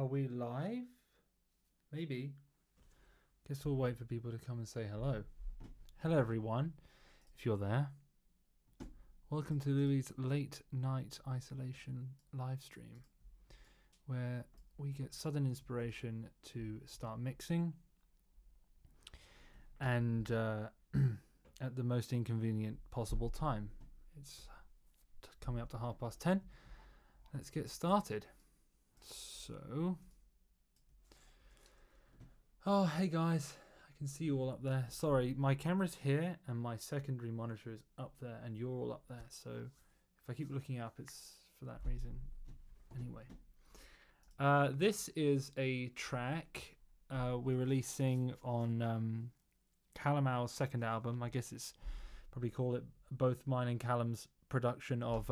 Are we live? Maybe. Guess we'll wait for people to come and say hello. Hello everyone, if you're there. Welcome to Louis' late night isolation live stream, where we get sudden inspiration to start mixing, and at the most inconvenient possible time. It's coming up to 10:30. Let's get started. So, oh hey guys, I can see you all up there. Sorry, my camera's here and my secondary monitor is up there and you're all up there, so if I keep looking up it's for that reason. Anyway, this is a track we're releasing on Callum Owl's second album. I guess it's probably call it both mine and Callum's production of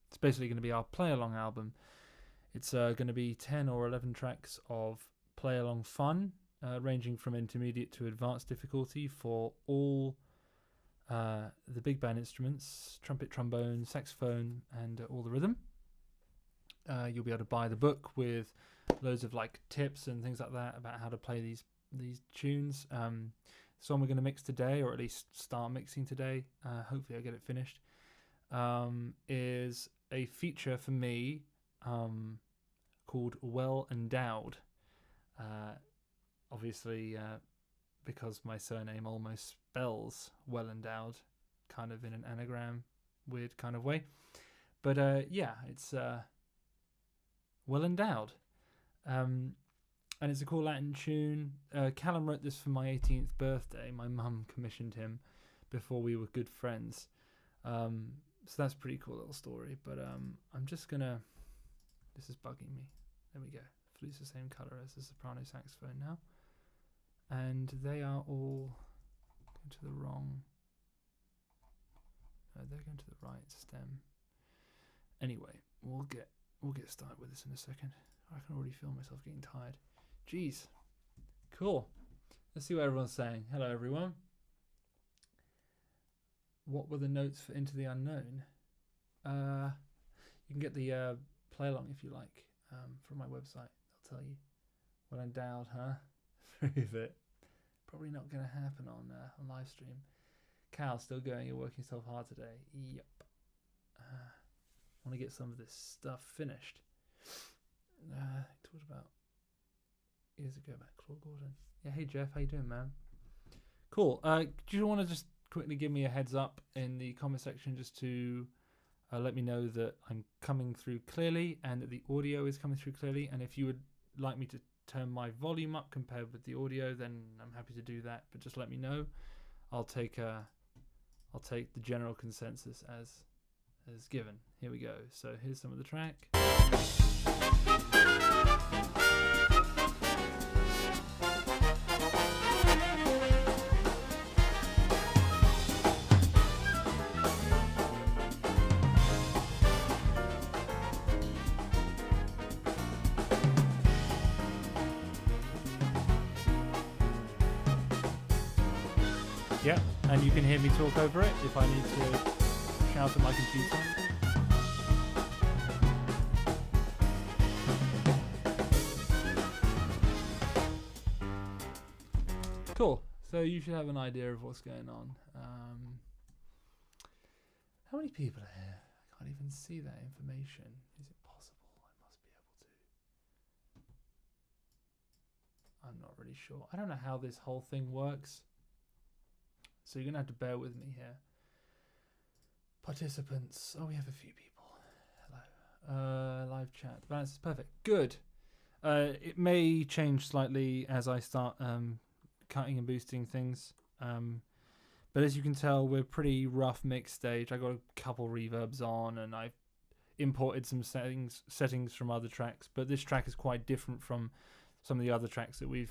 it's basically going to be our play along album. It's going to be 10 or 11 tracks of play along fun, ranging from intermediate to advanced difficulty for all the big band instruments: trumpet, trombone, saxophone, and all the rhythm. You'll be able to buy the book with loads of like tips and things like that about how to play these tunes. The song we're going to mix today, or at least start mixing today, hopefully I'll get it finished, is a feature for me called Well Endowed. Obviously, because my surname almost spells well endowed, kind of in an anagram, weird kind of way. But yeah, it's Well Endowed. And it's a cool Latin tune. Callum wrote this for my 18th birthday. My mum commissioned him before we were good friends. So that's a pretty cool little story. But I'm just gonna... This is bugging me. There we go. Flute's the same colour as the soprano saxophone now. And they are all going to the wrong... No, they're going to the right stem. Anyway, we'll get started with this in a second. I can already feel myself getting tired. Jeez. Cool. Let's see what everyone's saying. Hello, everyone. What were the notes for Into the Unknown? You can get the play along if you like from my website. I'll tell you. Well endowed, huh? Prove it. Probably not going to happen on live stream. Cal, still going. You're working so hard today. Yep. Want to get some of this stuff finished. Talked about years ago about Claude Gordon. Yeah, hey Jeff, how you doing, man? Cool. Do you want to just quickly give me a heads up in the comment section just to let me know that I'm coming through clearly and that the audio is coming through clearly? And if you would like me to turn my volume up compared with the audio, then I'm happy to do that. But just let me know. I'll take the general consensus as given. Here we go. So here's some of the track. Yeah, and you can hear me talk over it if I need to shout at my computer. Cool. So you should have an idea of what's going on. How many people are here? I can't even see that information. Is it possible? I must be able to. I'm not really sure. I don't know how this whole thing works. So you're going to have to bear with me here. Participants. Oh, we have a few people. Hello. Live chat. The balance is perfect. Good. It may change slightly as I start cutting and boosting things. But as you can tell, we're pretty rough mix stage. I got a couple reverbs on and I've imported some settings from other tracks. But this track is quite different from some of the other tracks that we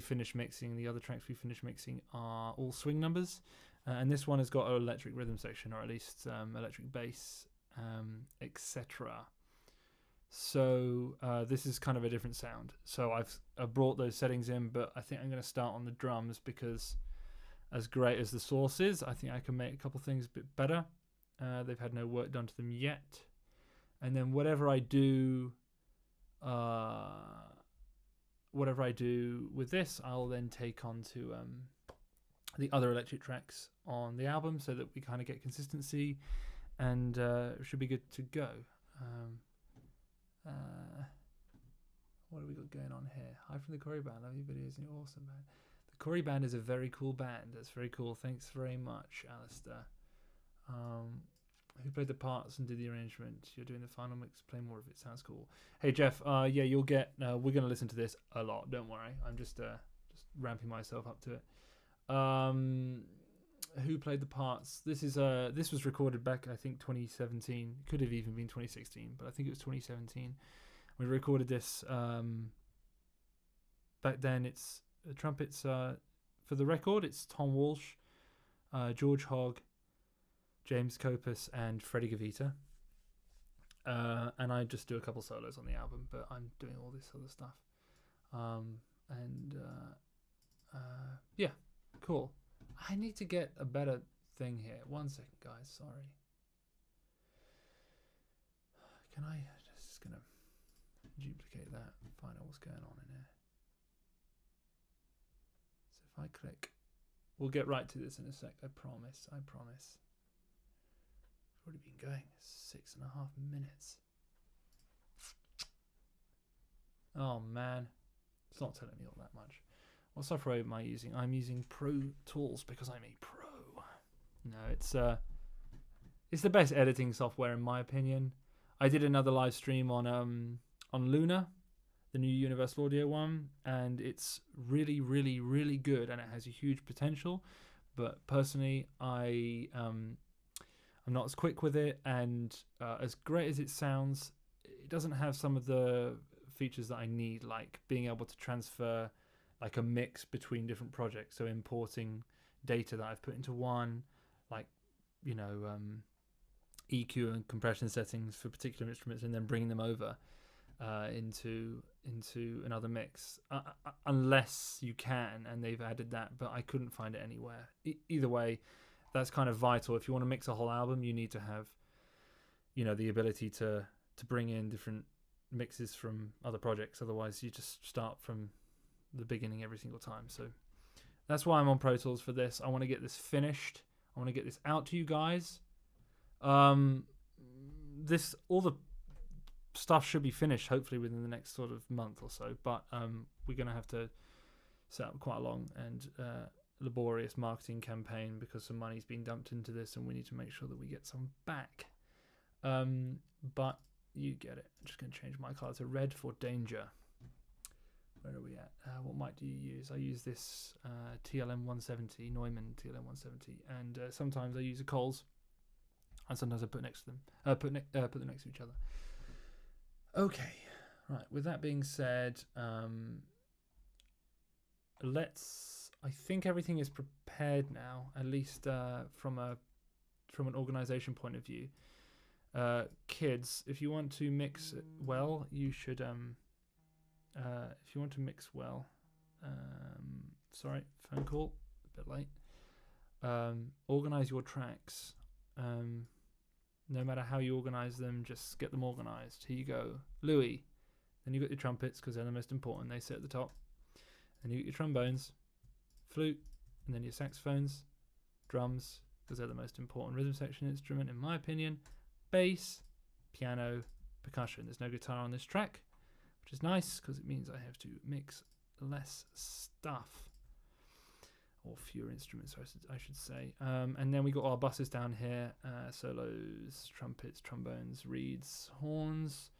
finished mixing. The other tracks we finished mixing are all swing numbers, and this one has got an electric rhythm section, or at least electric bass, etc. So this is kind of a different sound. So I've brought those settings in, but I think I'm going to start on the drums because as great as the source is, I think I can make a couple things a bit better. They've had no work done to them yet. And then whatever I do whatever I do with this, I'll then take on to the other electric tracks on the album, so that we kind of get consistency, and should be good to go. What have we got going on here? Hi from the Corey Band. Love your videos and you're awesome, man. The Corey Band is a very cool band. That's very cool. Thanks very much, Alistair. Who played the parts and did the arrangement? You're doing the final mix. Play more of it. Sounds cool. Hey Jeff. Yeah, you'll get. We're gonna listen to this a lot. Don't worry. I'm just ramping myself up to it. Who played the parts? This was recorded back, I think, 2017. It could have even been 2016, but I think it was 2017. We recorded this back then. It's trumpets for the record. It's Tom Walsh, George Hogg, James Copus, and Freddie Gavita. And I just do a couple solos on the album, but I'm doing all this other stuff. Yeah, cool. I need to get a better thing here. 1 second, guys. Sorry. Can I just gonna duplicate that, find out what's going on in here. So if I click, we'll get right to this in a sec. I promise. I promise. It's already been going 6.5 minutes. Oh man, it's not telling me all that much. What software am I using? I'm using Pro Tools because I'm a pro. No, it's the best editing software in my opinion. I did another live stream on Luna, the new Universal Audio one, and it's really, really, really good, and it has a huge potential. But personally, I'm not as quick with it, and as great as it sounds, it doesn't have some of the features that I need, like being able to transfer like a mix between different projects, so importing data that I've put into one, like EQ and compression settings for particular instruments, and then bringing them over into another mix, unless you can, and they've added that, but I couldn't find it anywhere. Either way, that's kind of vital. If you want to mix a whole album, you need to have the ability to bring in different mixes from other projects. Otherwise you just start from the beginning every single time. So that's why I'm on Pro Tools for this. I want to get this finished. I want to get this out to you guys. All the stuff should be finished hopefully within the next sort of month or so, but we're going to have to set up quite a long and laborious marketing campaign because some money's been dumped into this, and we need to make sure that we get some back. But you get it. I'm just going to change my color to red for danger. Where are we at? What mic do you use? I use this TLM 170, Neumann TLM 170, and sometimes I use a Coles, and sometimes I put next to them, put them next to each other. Okay, right. With that being said, I think everything is prepared now, at least from an organization point of view. Kids, if you want to mix well, you should if you want to mix well, sorry, phone call, a bit late. Organize your tracks. No matter how you organize them, just get them organized. Here you go, Louis. Then you got your trumpets because they're the most important. They sit at the top. Then you got your trombones, flute, and then your saxophones, drums because they're the most important rhythm section instrument in my opinion. Bass, piano, percussion. There's no guitar on this track, which is nice because it means I have to mix less stuff, or fewer instruments, I should say. And then we got our buses down here: solos, trumpets, trombones, reeds, horns.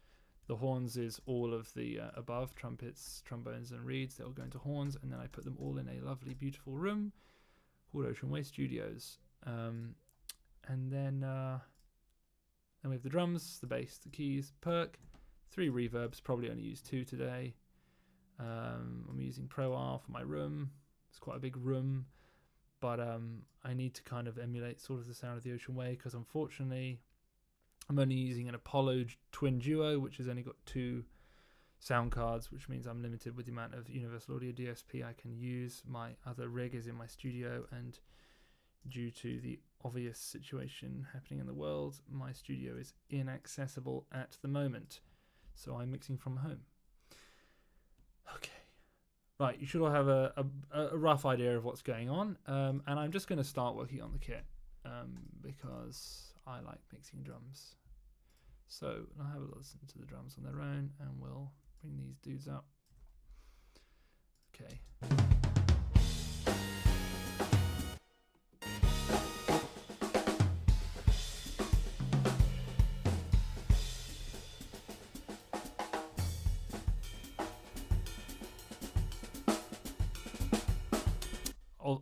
The horns is all of the above: trumpets, trombones, and reeds. They all go into horns, and then I put them all in a lovely, beautiful room called Ocean Way Studios. And then we have the drums, the bass, the keys, perk, 3 reverbs. Probably only use 2 today. I'm using Pro R for my room. It's quite a big room, but I need to kind of emulate sort of the sound of the Ocean Way because unfortunately I'm only using an Apollo Twin Duo, which has only got 2 sound cards, which means I'm limited with the amount of Universal Audio DSP I can use. My other rig is in my studio, and due to the obvious situation happening in the world, my studio is inaccessible at the moment. So I'm mixing from home. Okay. Right, you should all have a rough idea of what's going on. And I'm just going to start working on the kit because I like mixing drums. So I'll have a listen to the drums on their own and we'll bring these dudes up. Okay.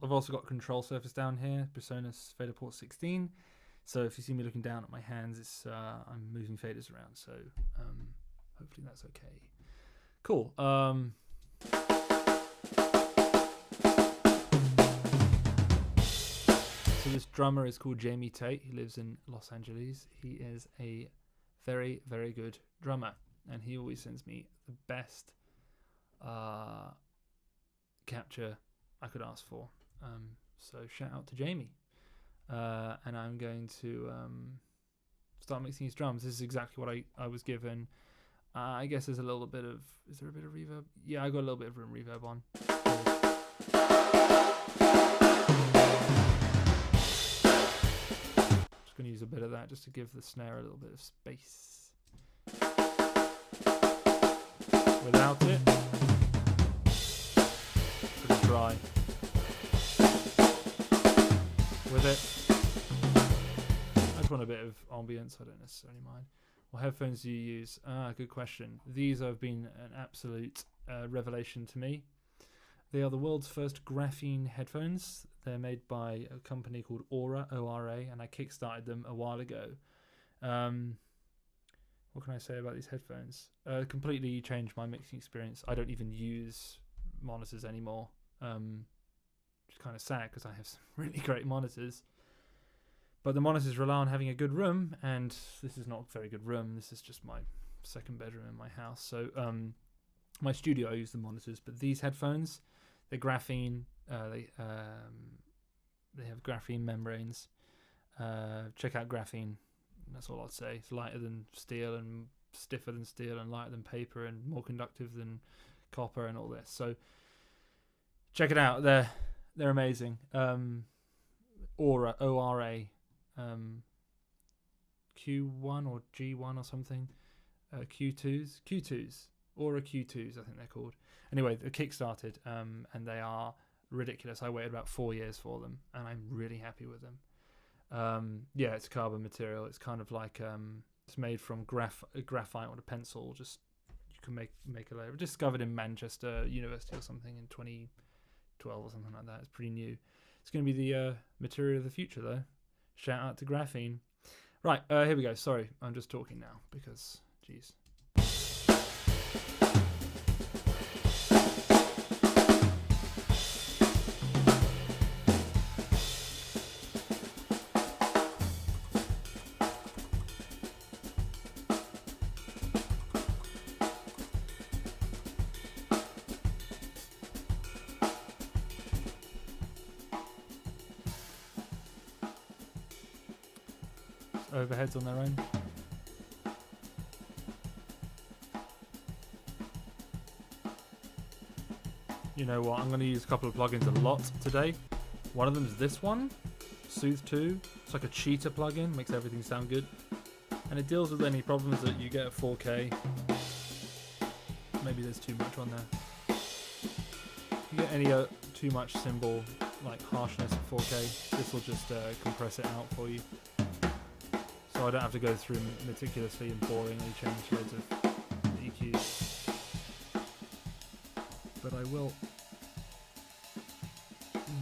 I've also got control surface down here, PreSonus fader port 16. So if you see me looking down at my hands, it's I'm moving faders around. So hopefully that's okay. Cool. So this drummer is called Jamie Tate. He lives in Los Angeles. He is a very, very good drummer, and he always sends me the best capture I could ask for. So shout out to Jamie. And I'm going to start mixing his drums. This is exactly what I was given. I guess there's a little bit of... Is there a bit of reverb? Yeah, I got a little bit of room reverb on. Just going to use a bit of that just to give the snare a little bit of space. Without it, pretty dry. With it, I just want a bit of ambience. I don't necessarily mind. What headphones do you use? Good question. These have been an absolute revelation to me. They are the world's first graphene headphones. They're made by a company called Aura, O-R-A, and I kickstarted them a while ago. What can I say about these headphones? Completely changed my mixing experience. I don't even use monitors anymore. Which is kind of sad because I have some really great monitors. But the monitors rely on having a good room, and this is not a very good room. This is just my second bedroom in my house. So my studio, I use the monitors, but these headphones, they're graphene. They have graphene membranes. Check out Graphene. That's all I'd say. It's lighter than steel and stiffer than steel and lighter than paper and more conductive than copper and all this. So check it out. They're amazing. Aura, O-R-A, Q1 or G1 or something. Q2s, Aura Q2s, I think they're called. Anyway, they're kickstarted, and they are ridiculous. I waited about 4 years for them, and I'm really happy with them. Yeah, it's carbon material. It's kind of like it's made from graphite on a pencil. Just you can make a layer. Discovered in Manchester University or something in 2012 or something like that. It's pretty new. It's going to be the material of the future, though. Shout out to Graphene. Right, here we go. Sorry, I'm just talking now because, geez. Overheads on their own. You know what, I'm going to use a couple of plugins a lot today. One of them is this one, Soothe 2. It's like a cheater plugin, makes everything sound good. And it deals with any problems that you get at 4K. Maybe there's too much on there. If you get any too much cymbal, like harshness at 4K, this will just compress it out for you. So I don't have to go through meticulously and boringly change loads of EQs. But I will.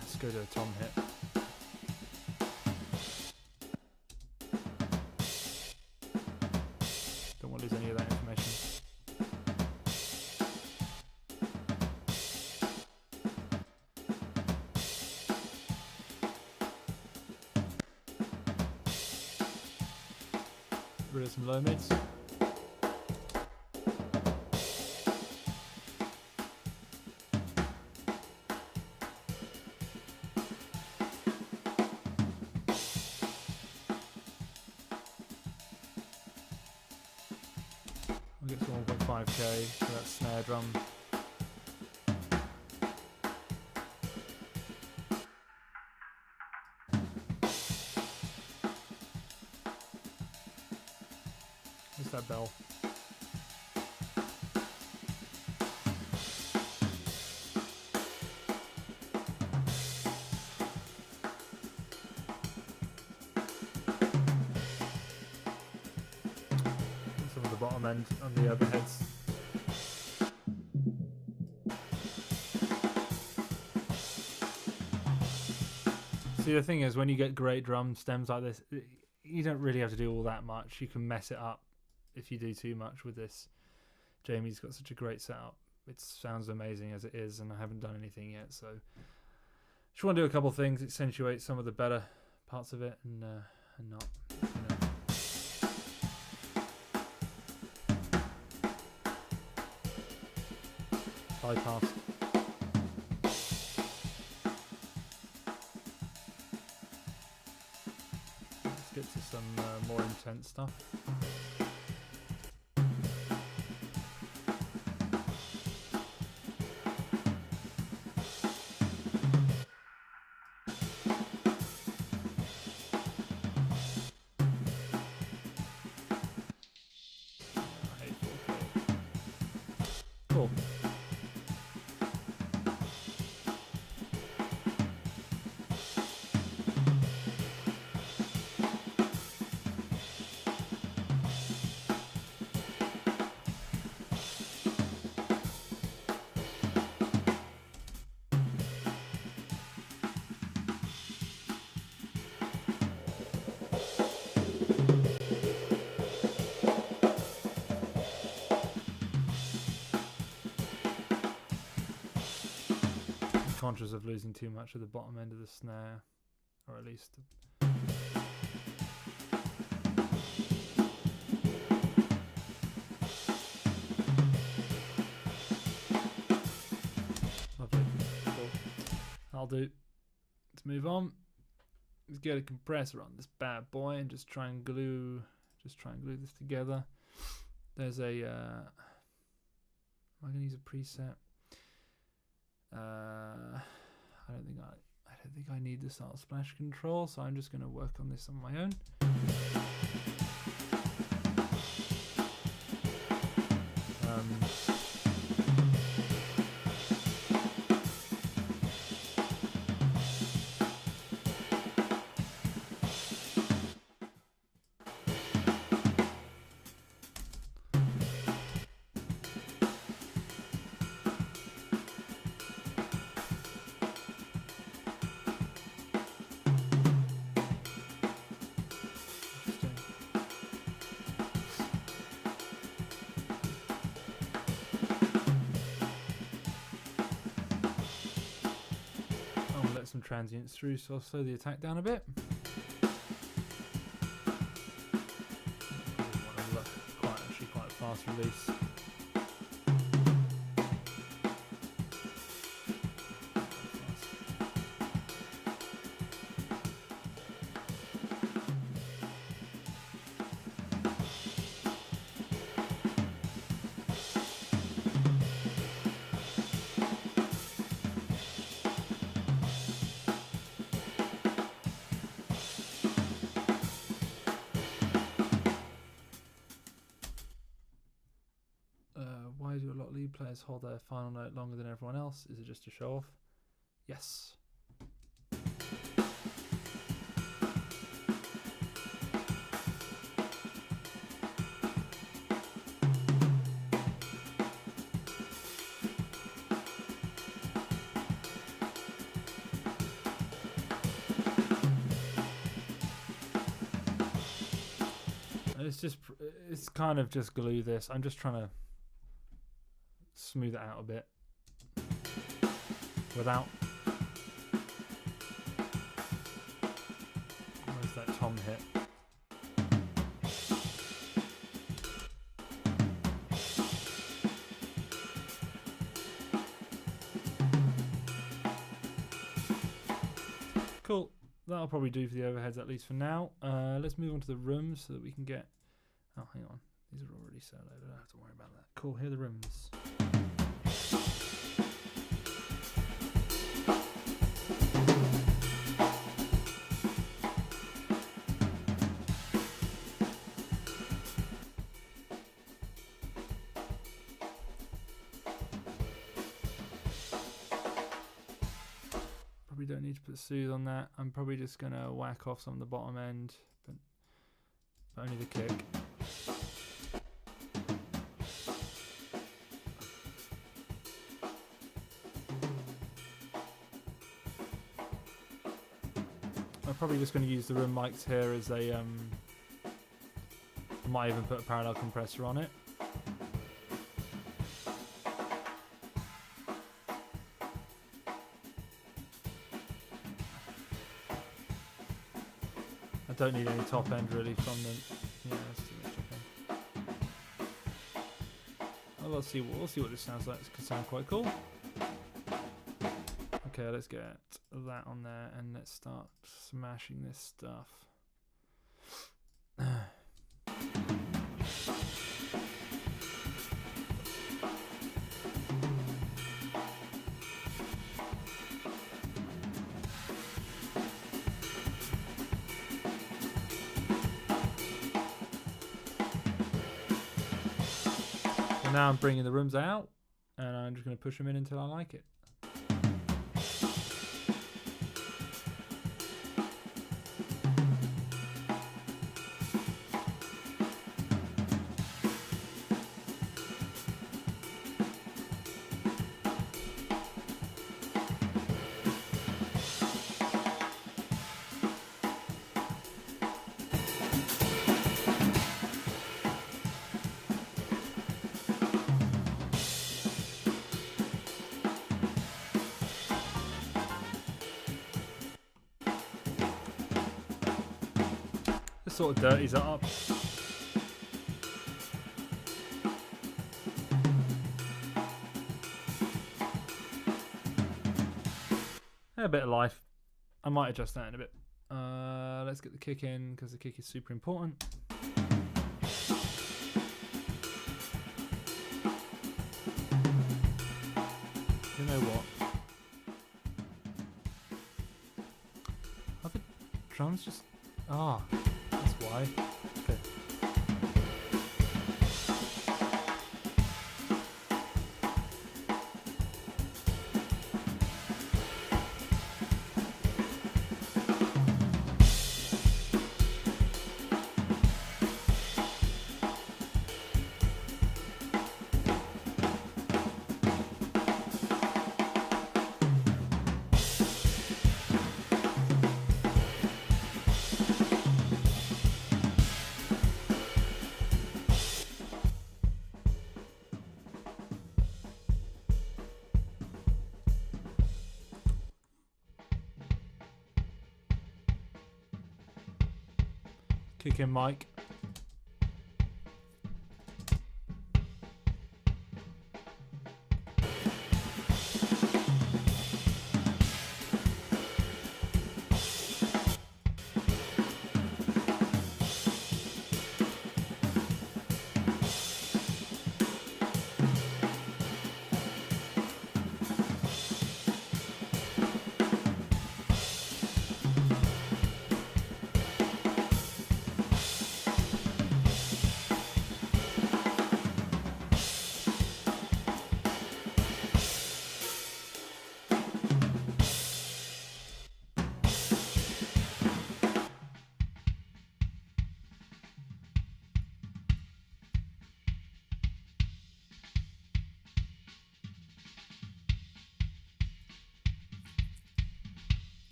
Let's go to a tom hit. Don't want to lose any of that information. Rid of some low mids. We'll get to 1.5K for that snare drum. What's that bell? Some of the bottom end on the overheads. See, the thing is, when you get great drum stems like this, you don't really have to do all that much. You can mess it up if you do too much with this. Jamie's got such a great setup. It sounds amazing as it is, and I haven't done anything yet, so just want to do a couple of things, accentuate some of the better parts of it, and not, you know. Bypass. Let's get to some more intense stuff. Cool. Conscious of losing too much of the bottom end of the snare, or at least lovely. Cool. I'll do. Let's move on. Let's get a compressor on this bad boy and just try and glue this together. There's a am I gonna use a preset? I don't think I need the start splash control, so I'm just going to work on this on my own. Some transients through, so I'll slow the attack down a bit. Quite a fast release. Why do a lot of lead players hold their final note longer than everyone else? Is it just to show off? Yes. It's kind of just glue this. I'm just trying to smooth it out a bit without. Where's that tom hit? Cool. That'll probably do for the overheads, at least for now. Let's move on to the rooms so that we can get. Oh, hang on. These are already soloed. I don't have to worry about that. Cool. Here are the rooms. don't need to put soothe on that. I'm probably just going to whack off some of the bottom end, but only the kick. I'm probably just going to use the room mics here as a I might even put a parallel compressor on it. I don't need any top end really from them. Yeah, that's too much top end. Well, we'll see what this sounds like. This could sound quite cool. Okay, let's get that on there and let's start smashing this stuff. So now I'm bringing the rooms out and I'm just going to push them in until I like it. Sort of dirties it up. A bit of life. I might adjust that in a bit. Let's get the kick in because the kick is super important. You know what? Are the drums just... Ah. Why? Okay. Kick in mic.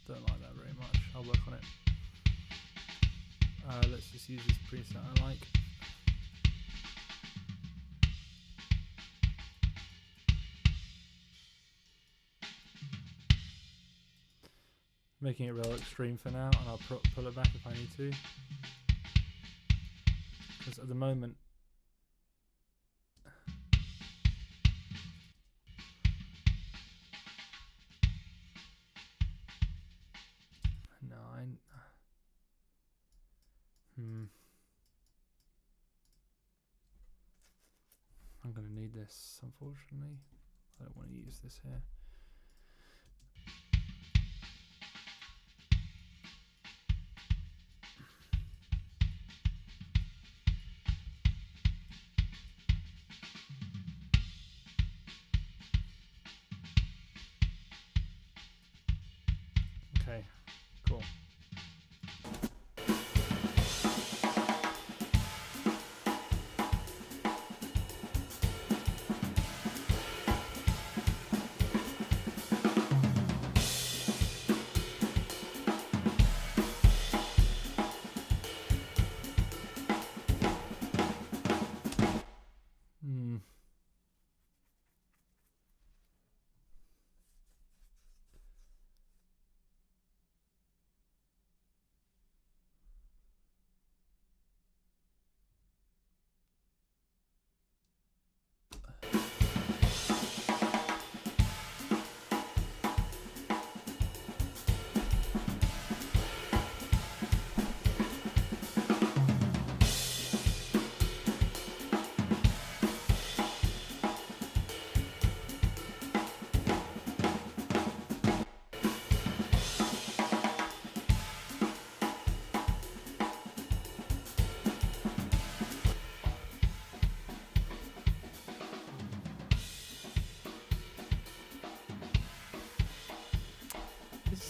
Don't like that very much. I'll work on it. Let's just use this preset I like. Making it real extreme for now, and I'll pull it back if I need to. Because at the moment, no, I'm going to need this, unfortunately. I don't want to use this here.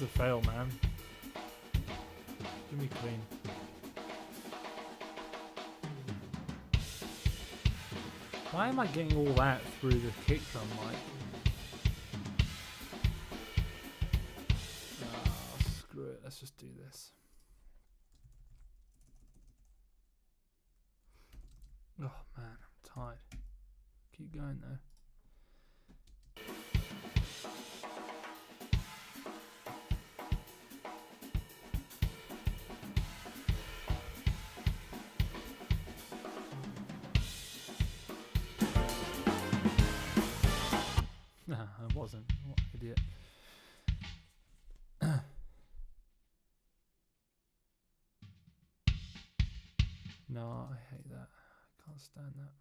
is a fail, man. Give me clean. Why am I getting all that through the kick drum mic? Oh, screw it. Let's just do this. Oh man, I'm tired. Keep going though. Nah, I wasn't. What an idiot. No, I hate that. I can't stand that.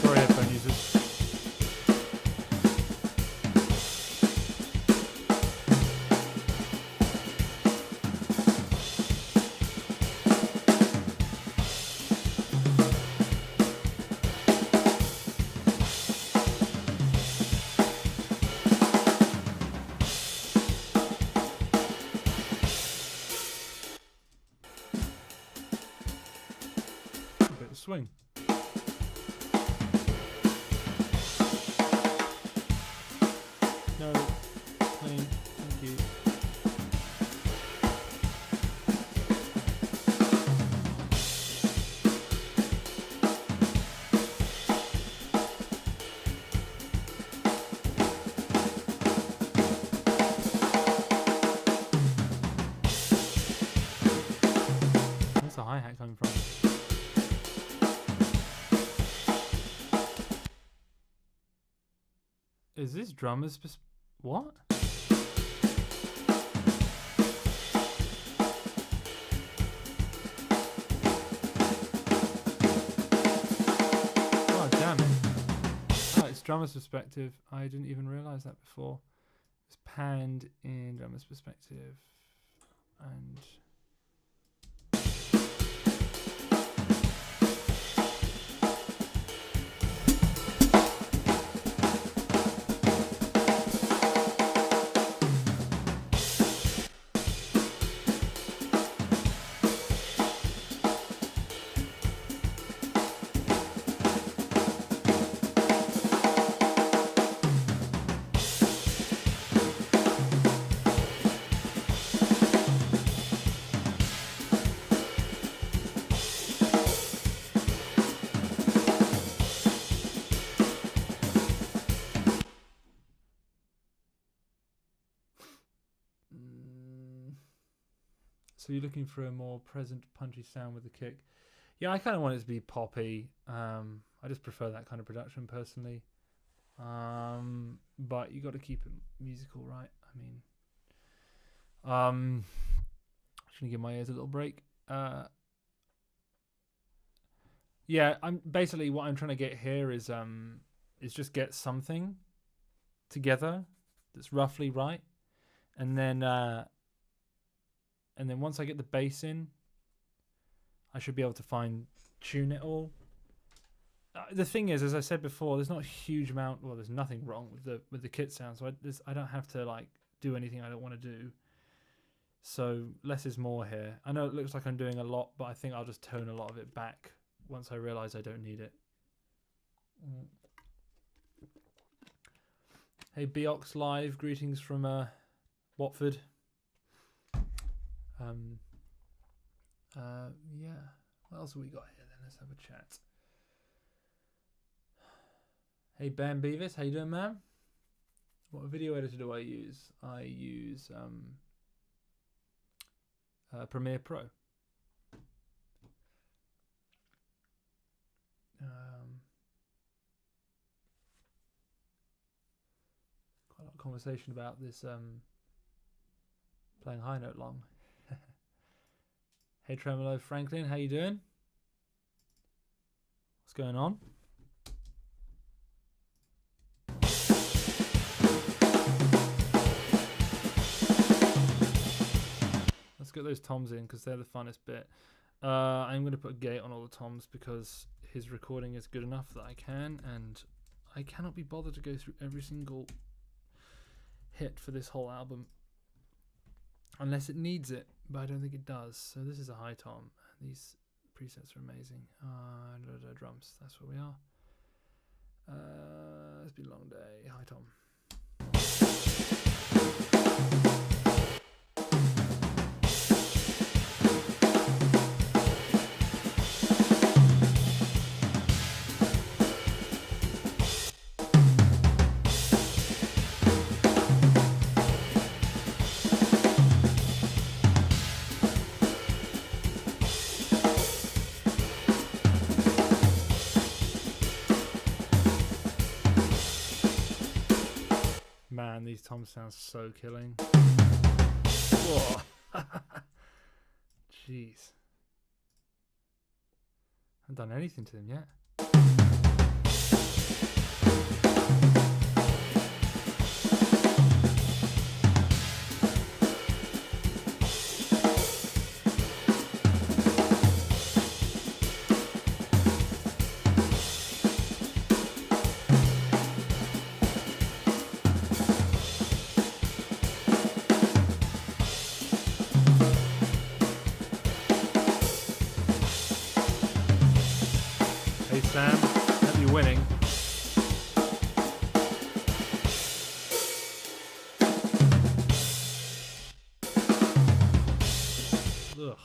Sorry, headphone users. A bit of swing. No, clean, thank you. Where's the hi-hat coming from? Is this drummer's what? Oh damn it. Oh, it's drummer's perspective. I didn't even realise that before. It's panned in drummer's perspective. And So you're looking for a more present, punchy sound with the kick. Yeah, I kind of want it to be poppy. I just prefer that kind of production personally. But you got to keep it musical, right? I mean, just gonna give my ears a little break. Yeah, I'm basically what I'm trying to get here is just get something together that's roughly right, and then once I get the bass in, I should be able to fine tune it all. The thing is, as I said before, there's not a huge amount. Well, there's nothing wrong with the kit sound, so I don't have to like do anything I don't want to do. So less is more here. I know it looks like I'm doing a lot, but I think I'll just tone a lot of it back once I realise I don't need it. Hey, Beox Live, greetings from Watford. Yeah. What else have we got here then? Let's have a chat. Hey, Bam Beavis, how you doing, man? What video editor do I use? I use Premiere Pro. Quite a lot of conversation about this playing high note long. Hey, Tremolo Franklin, how you doing? What's going on? Let's get those toms in because they're the funnest bit. I'm going to put a gate on all the toms because his recording is good enough that I can, and I cannot be bothered to go through every single hit for this whole album unless it needs it, but I don't think it does. So this is a high tom. These presets are amazing. Drums, that's where we are. It's been a long day. High tom. Man, these toms sound so killing. Whoa. Jeez. I haven't done anything to them yet. Sam, hope you're winning. Ugh.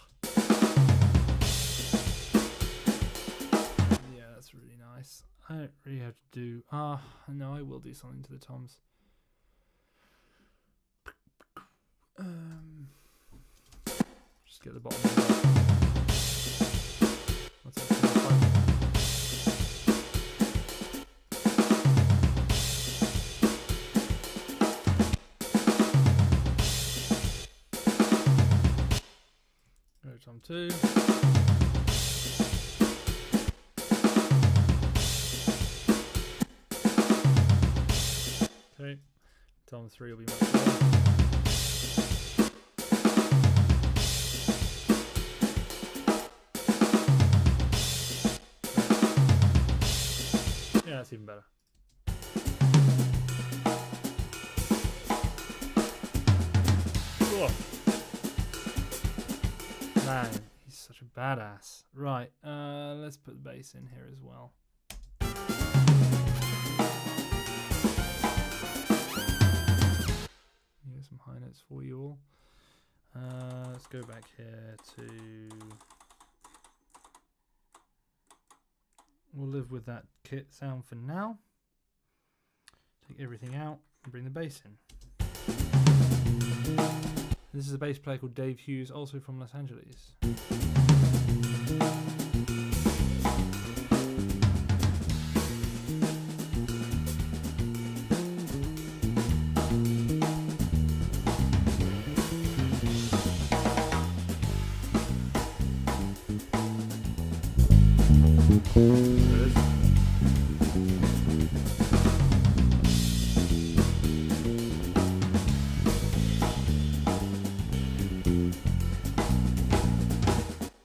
Yeah, that's really nice. I don't really have to do... no, I will do something to the toms. Just get the bottom of What's that? Tom 2. Okay, Tom 3 will be much better. Yeah, that's even better. Whoa. Man, he's such a badass. Right, let's put the bass in here as well. Here's some high notes for you all. Let's go back here to... We'll live with that kit sound for now. Take everything out and bring the bass in. This is a bass player called Dave Hughes, also from Los Angeles.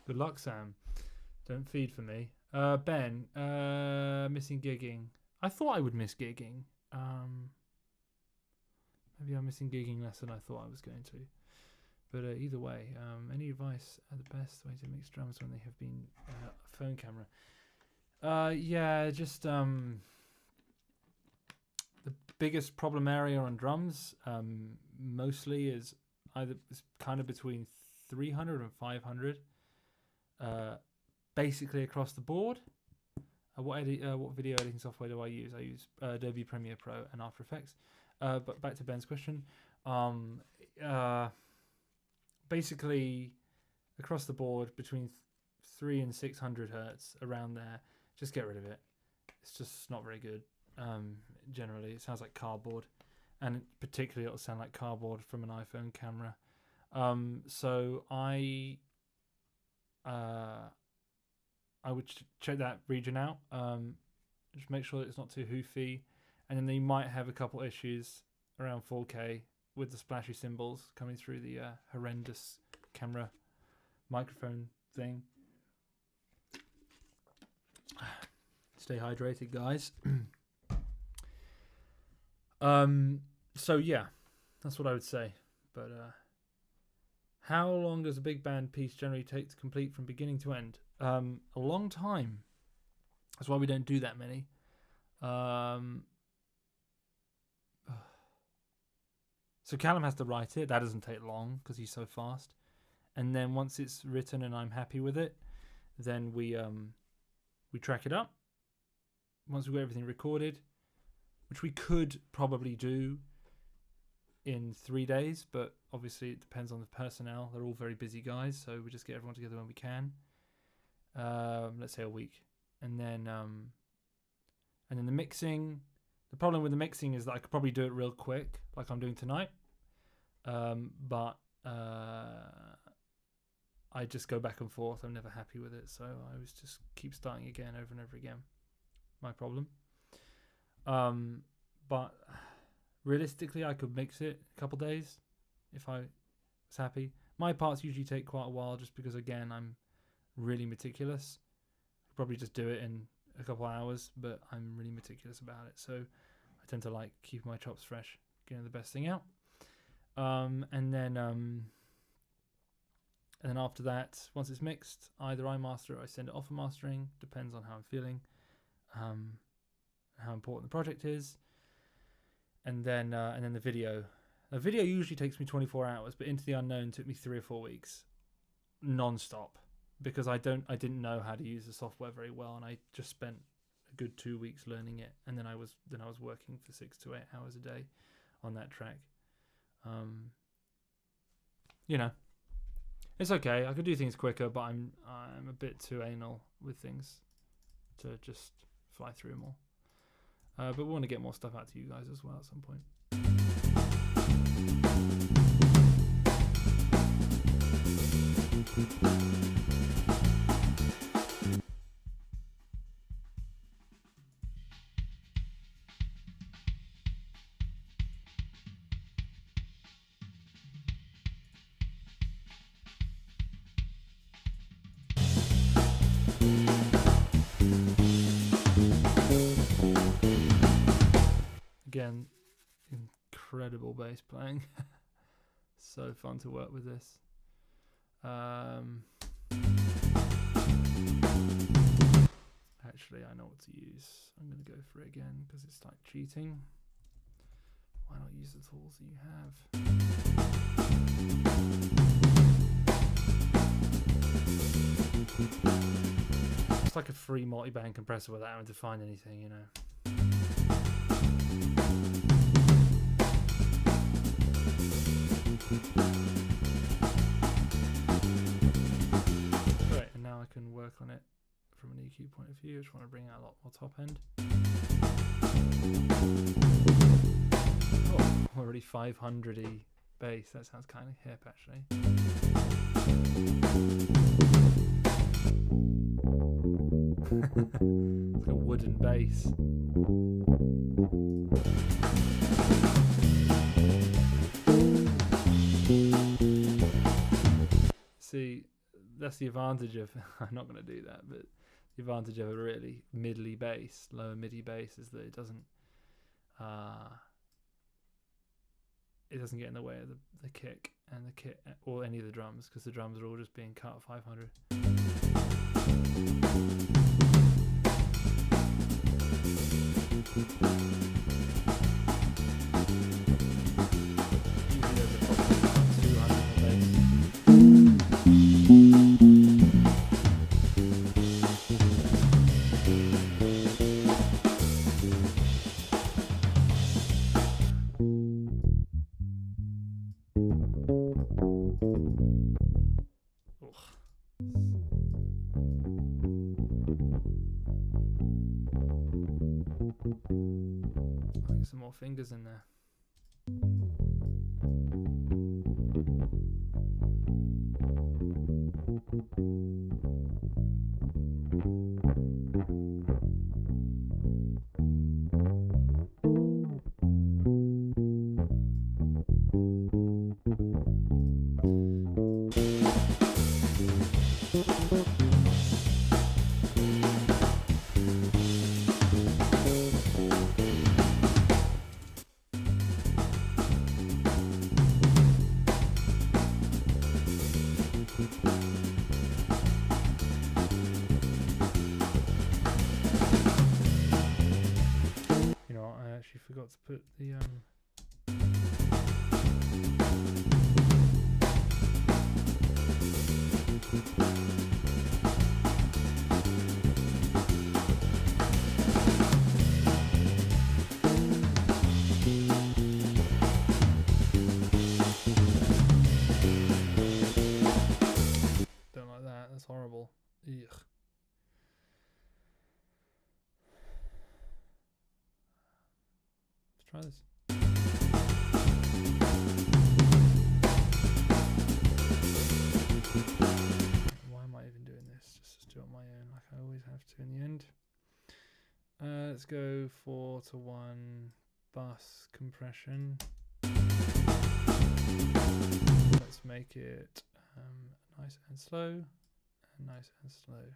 Good luck, Sam. Don't feed for me. Ben, missing gigging. I thought I would miss gigging. Maybe I'm missing gigging less than I thought I was going to. But either way, any advice are the best way to mix drums when they have been a phone camera? Yeah, just the biggest problem area on drums mostly is it's kind of between 300 and 500. Basically across the board. What video editing software do I use? I use Adobe Premiere Pro and After Effects. But back to Ben's question. Basically across the board between 300 and 600 hertz, around there. Just get rid of it. It's just not very good. Generally, it sounds like cardboard, and particularly it'll sound like cardboard from an iPhone camera. So I would check that region out. Just make sure that it's not too hoofy, and then they might have a couple issues around 4K with the splashy cymbals coming through the horrendous camera microphone thing. Stay hydrated, guys. So yeah, that's what I would say. But how long does a big band piece generally take to complete from beginning to end? A long time. That's why we don't do that many. So Callum has to write it. That doesn't take long because he's so fast. And then once it's written and I'm happy with it, then we track it up. Once we've got everything recorded, which we could probably do in 3 days, but obviously it depends on the personnel. They're all very busy guys, so we just get everyone together when we can. Let's say a week, and then the mixing. The problem with the mixing is that I could probably do it real quick, like I'm doing tonight, but I just go back and forth. I'm never happy with it, so I always just keep starting again over and over again. My problem. But realistically, I could mix it a couple days if I was happy. My parts usually take quite a while just because, again, I'm really meticulous. I could probably just do it in a couple hours, but I'm really meticulous about it. So I tend to like keep my chops fresh, getting the best thing out. And then after that, once it's mixed, either I master it or I send it off for mastering. Depends on how I'm feeling, how important the project is. And then the video. A video usually takes me 24 hours, but Into the Unknown took me 3 or 4 weeks, non-stop, because I didn't know how to use the software very well, and I just spent a good 2 weeks learning it, and then I was working for 6 to 8 hours a day on that track. You know, it's okay. I could do things quicker, but I'm a bit too anal with things to just fly through them all. But we want to get more stuff out to you guys as well at some point. Again, incredible bass playing. So fun to work with this. Actually, I know what to use. I'm going to go for it again because it's like cheating. Why not use the tools that you have? It's like a free multi-band compressor without having to find anything, you know. a few. I just want to bring out a lot more top end. Oh, already 500y bass. That sounds kind of hip, actually. It's like a wooden bass. See, that's the advantage of I'm not going to do that, but the advantage of a really middly bass, lower midi bass, is that it doesn't get in the way of the kick and the kit or any of the drums, because the drums are all just being cut at 500. Usually there's a problem around 200 on bass. I'll get some more fingers in there. I actually forgot to put the don't like that, that's horrible. Ugh. Try this. Why am I even doing this? Just to do it on my own, like I always have to in the end. Let's go 4-to-1 bus compression. Let's make it nice and slow, and nice and slow.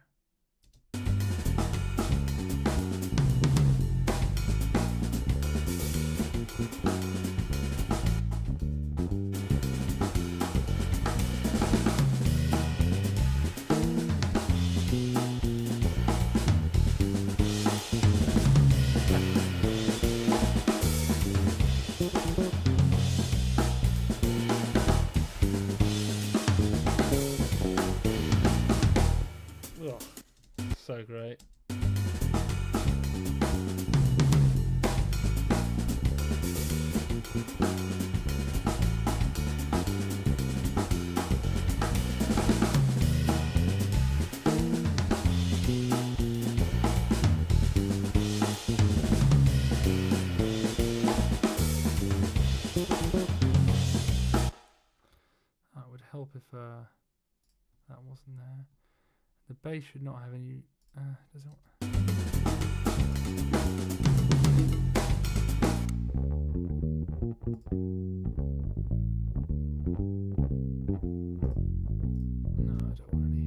Ugh, so great. That would help if that wasn't there. The bass should not have any. Doesn't. No, I don't want any.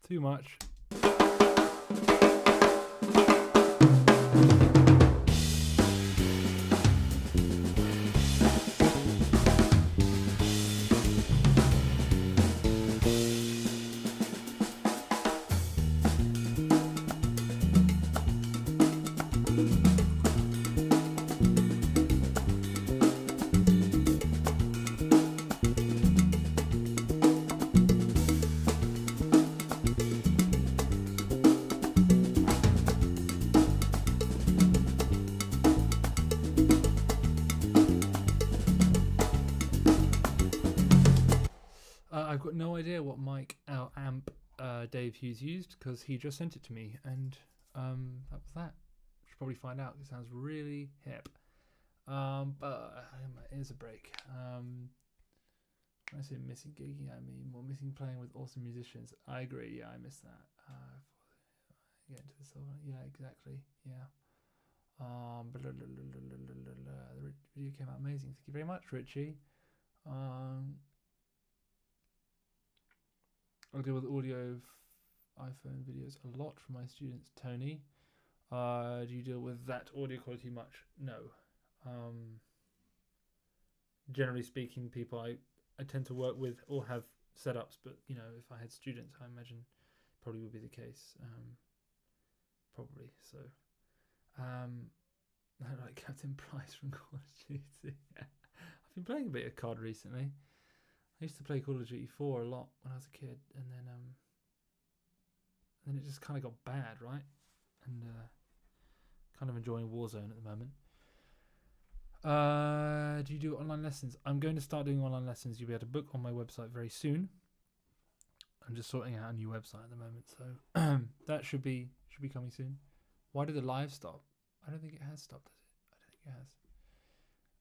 Too much. what mic amp Dave Hughes used because he just sent it to me, and that was that. Should probably find out. It sounds really hip. But my ears a break. When I say missing gigging, I mean more missing playing with awesome musicians. I agree. Yeah, I miss that. Get into the silver. Yeah, exactly. Yeah. The video came out amazing. Thank you very much, Richie. I deal with audio iPhone videos a lot from my students. Tony, do you deal with that audio quality much? No. Generally speaking, people I tend to work with all have setups, but you know, if I had students, I imagine probably would be the case. Probably so. I like Captain Price from Call of Duty. I've been playing a bit of COD recently. I used to play Call of Duty 4 a lot when I was a kid, and then it just kind of got bad, right? And kind of enjoying Warzone at the moment. Do you do online lessons? I'm going to start doing online lessons. You'll be able to book on my website very soon. I'm just sorting out a new website at the moment, so that should be coming soon. Why did the live stop? I don't think it has stopped, has it?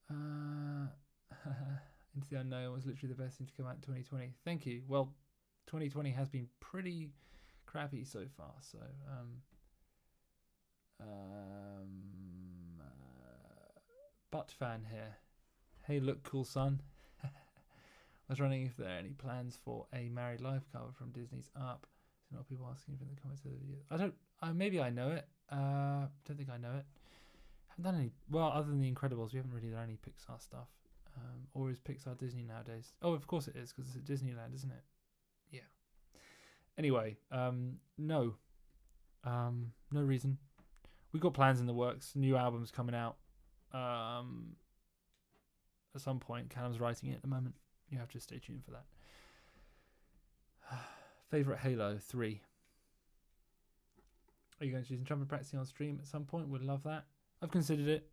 I don't think it has. Into the Unknown was literally the best thing to come out in 2020. Thank you. Well, 2020 has been pretty crappy so far, so butt fan here. Hey, look, cool son. I was wondering if there are any plans for a Married Life cover from Disney's Up. There's a lot of people asking for the comments of the video. Maybe I know it. Don't think I know it. Haven't done any. Well, other than The Incredibles, we haven't really done any Pixar stuff. Or is Pixar Disney nowadays? Oh, of course it is, because it's at Disneyland, isn't it? Yeah. Anyway, no. No reason. We've got plans in the works. New albums coming out. At some point, Callum's writing it at the moment. You have to stay tuned for that. Favorite Halo 3. Are you going to do some trumpet practicing on stream at some point? Would love that. I've considered it.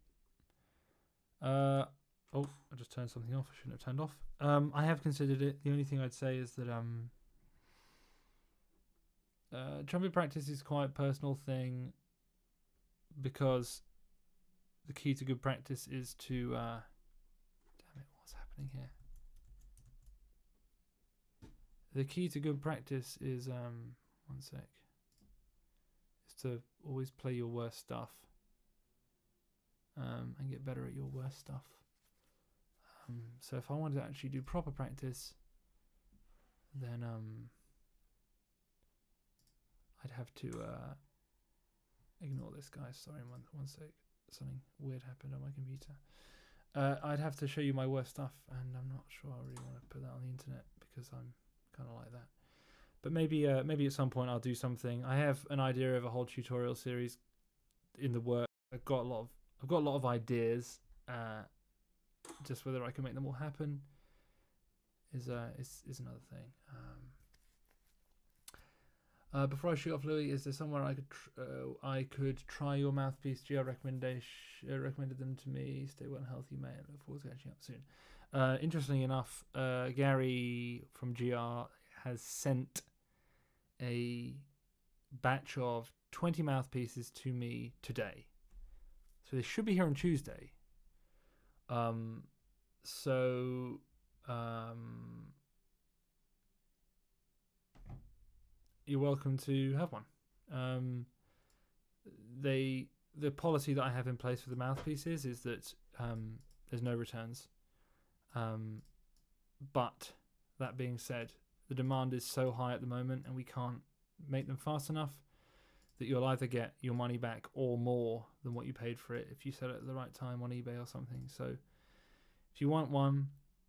Oh, I just turned something off. I shouldn't have turned off. I have considered it. The only thing I'd say is that trumpet practice is quite a personal thing, because the key to good practice is to damn it, what's happening here? The key to good practice is one sec. Is to always play your worst stuff. And get better at your worst stuff. So if I wanted to actually do proper practice, then I'd have to ignore this, guys. Sorry, one sec. Something weird happened on my computer. I'd have to show you my worst stuff, and I'm not sure I really want to put that on the internet because I'm kind of like that. But maybe at some point I'll do something. I have an idea of a whole tutorial series in the work. I've got a lot of ideas. Just whether I can make them all happen is another thing. Before I shoot off, Louis, is there somewhere I could try your mouthpiece? GR recommended them to me. Stay well and healthy, mate. I look forward to catching up soon. Interestingly enough, Gary from GR has sent a batch of 20 mouthpieces to me today. So they should be here on Tuesday. You're welcome to have one. The policy that I have in place for the mouthpieces is that there's no returns. But that being said, the demand is so high at the moment, and we can't make them fast enough, that you'll either get your money back or more than what you paid for it if you sell it at the right time on eBay or something. So if you want one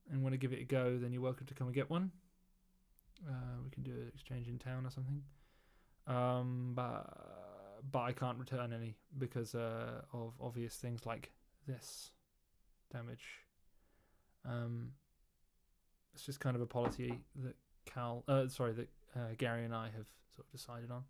and want to give it a go, then you're welcome to come and get one. We can do an exchange in town or something. But I can't return any because of obvious things like this damage. It's just kind of a policy that Gary and I have sort of decided on.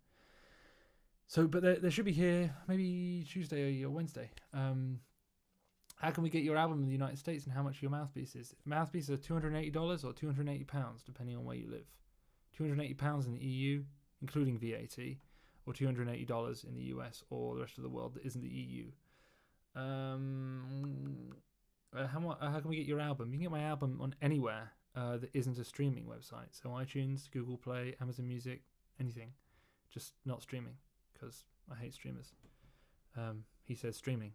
So, but they should be here maybe Tuesday or Wednesday. How can we get your album in the United States, and how much are your mouthpieces? Mouthpieces are $280 or £280, depending on where you live. £280 in the EU, including VAT, or $280 in the US or the rest of the world that isn't the EU. How can we get your album? You can get my album on anywhere that isn't a streaming website. So iTunes, Google Play, Amazon Music, anything. Just not streaming, because I hate streamers. He says streaming.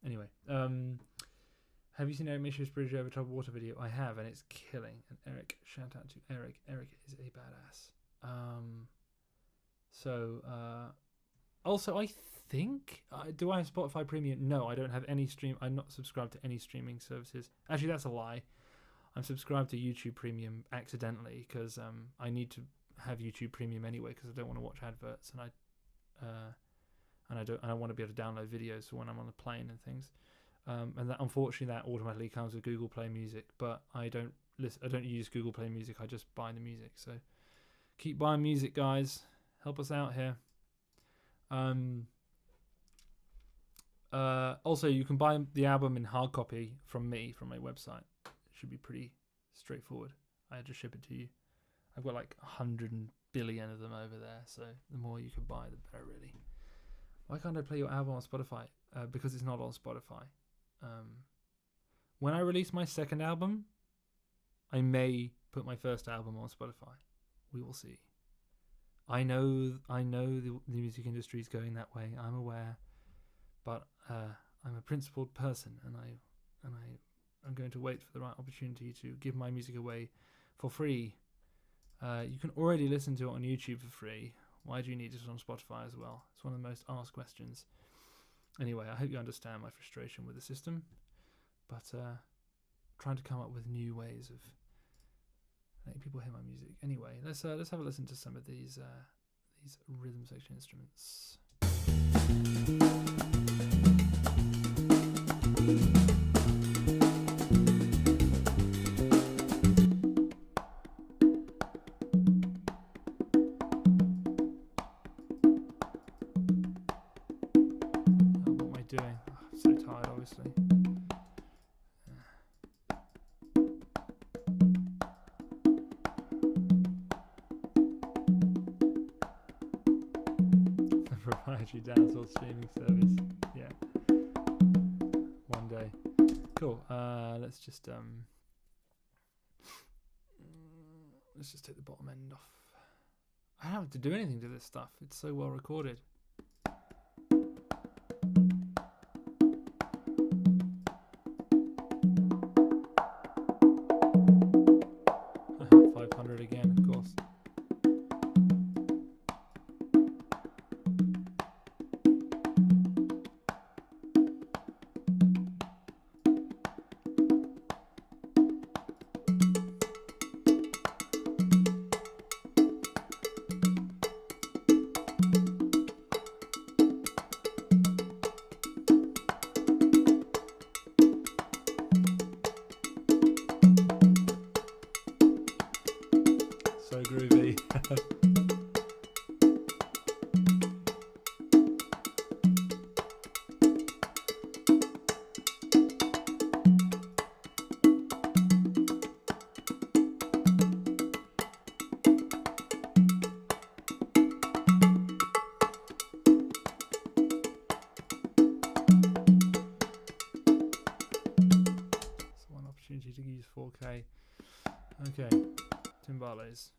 Anyway, have you seen Eric Mishra's Bridge Over Troubled Water video? I have, and it's killing. And Eric, shout out to Eric. Eric is a badass. Also, I think, do I have Spotify Premium? No, I don't have any stream. I'm not subscribed to any streaming services. Actually, that's a lie. I'm subscribed to YouTube Premium accidentally because I need to have YouTube Premium anyway because I don't want to watch adverts, and I want to be able to download videos for when I'm on the plane and things. And that, unfortunately, that automatically comes with Google Play Music, but I don't use Google Play Music. I just buy the music. So keep buying music, guys. Help us out here. Also, you can buy the album in hard copy from me, from my website. It should be pretty straightforward. I just ship it to you. I've got like 100 billion of them over there, so the more you can buy, the better, really. Why can't I play your album on Spotify? Because it's not on Spotify. When I release my second album, I may put my first album on Spotify. We will see. I know the music industry is going that way. I'm aware, but I'm a principled person, and I'm going to wait for the right opportunity to give my music away for free. You can already listen to it on YouTube for free. Why do you need it on Spotify as well? It's one of the most asked questions. Anyway, I hope you understand my frustration with the system, but trying to come up with new ways of letting people hear my music. Anyway, let's have a listen to some of these rhythm section instruments. Doing. Oh, I'm so tired, obviously. A proprietary dancehall streaming service. Yeah. One day. Cool. Let's just take the bottom end off. I don't have to do anything to this stuff. It's so well recorded. 500 again, of course. So groovy. It's one opportunity to use 4K. Okay, timbales.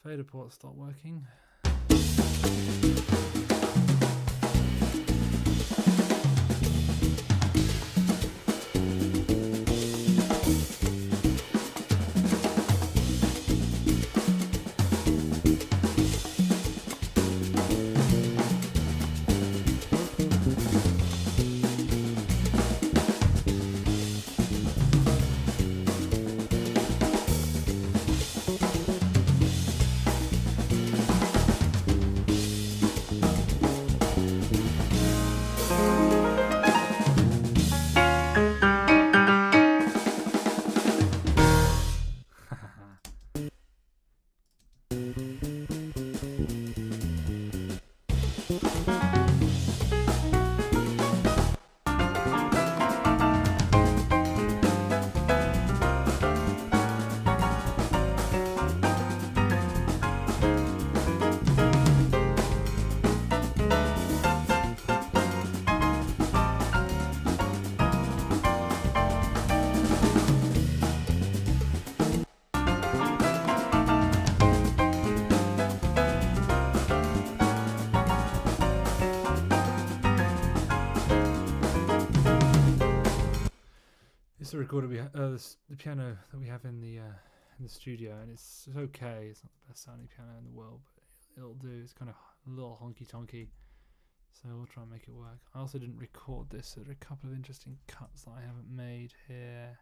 Fader port stopped working. The recorder the piano that we have in the studio, and it's okay. It's not the best sounding piano in the world, but it'll do. It's kind of a little honky tonky, so we'll try and make it work. I also didn't record this, so there are a couple of interesting cuts that I haven't made here.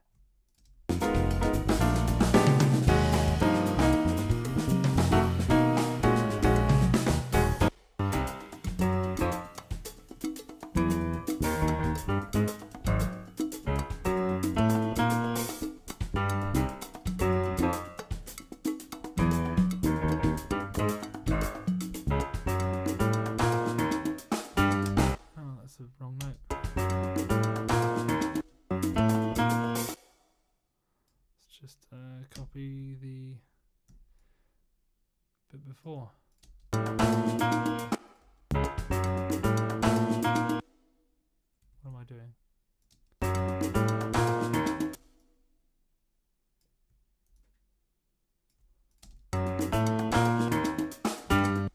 Wrong note. Let's just copy the bit before. What am I doing?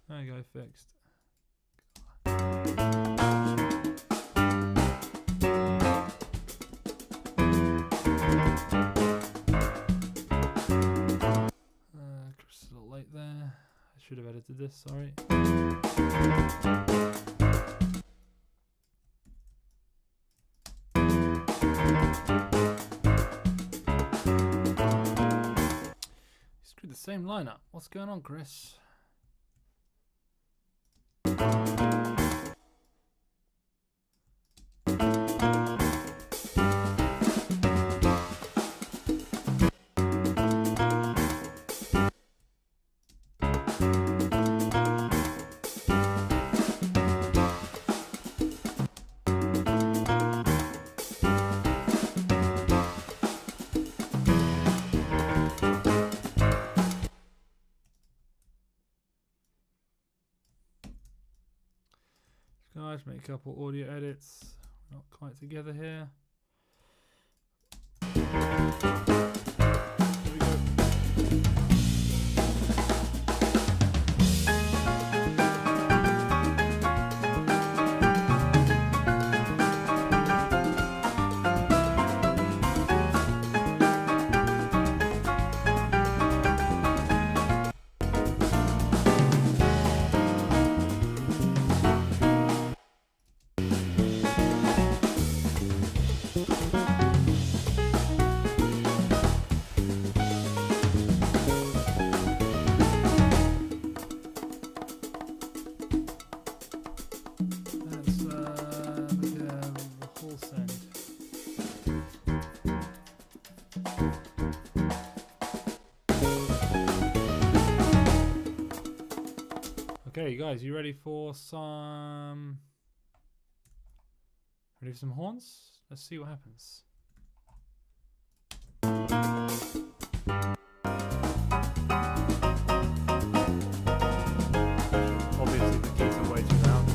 There you go, fixed. Should have edited this, sorry. You screwed the same line up. What's going on, Chris? Guys, make a couple audio edits. Not quite together here. Okay, guys, you ready for some horns? Let's see what happens. Obviously the keys are way too loud.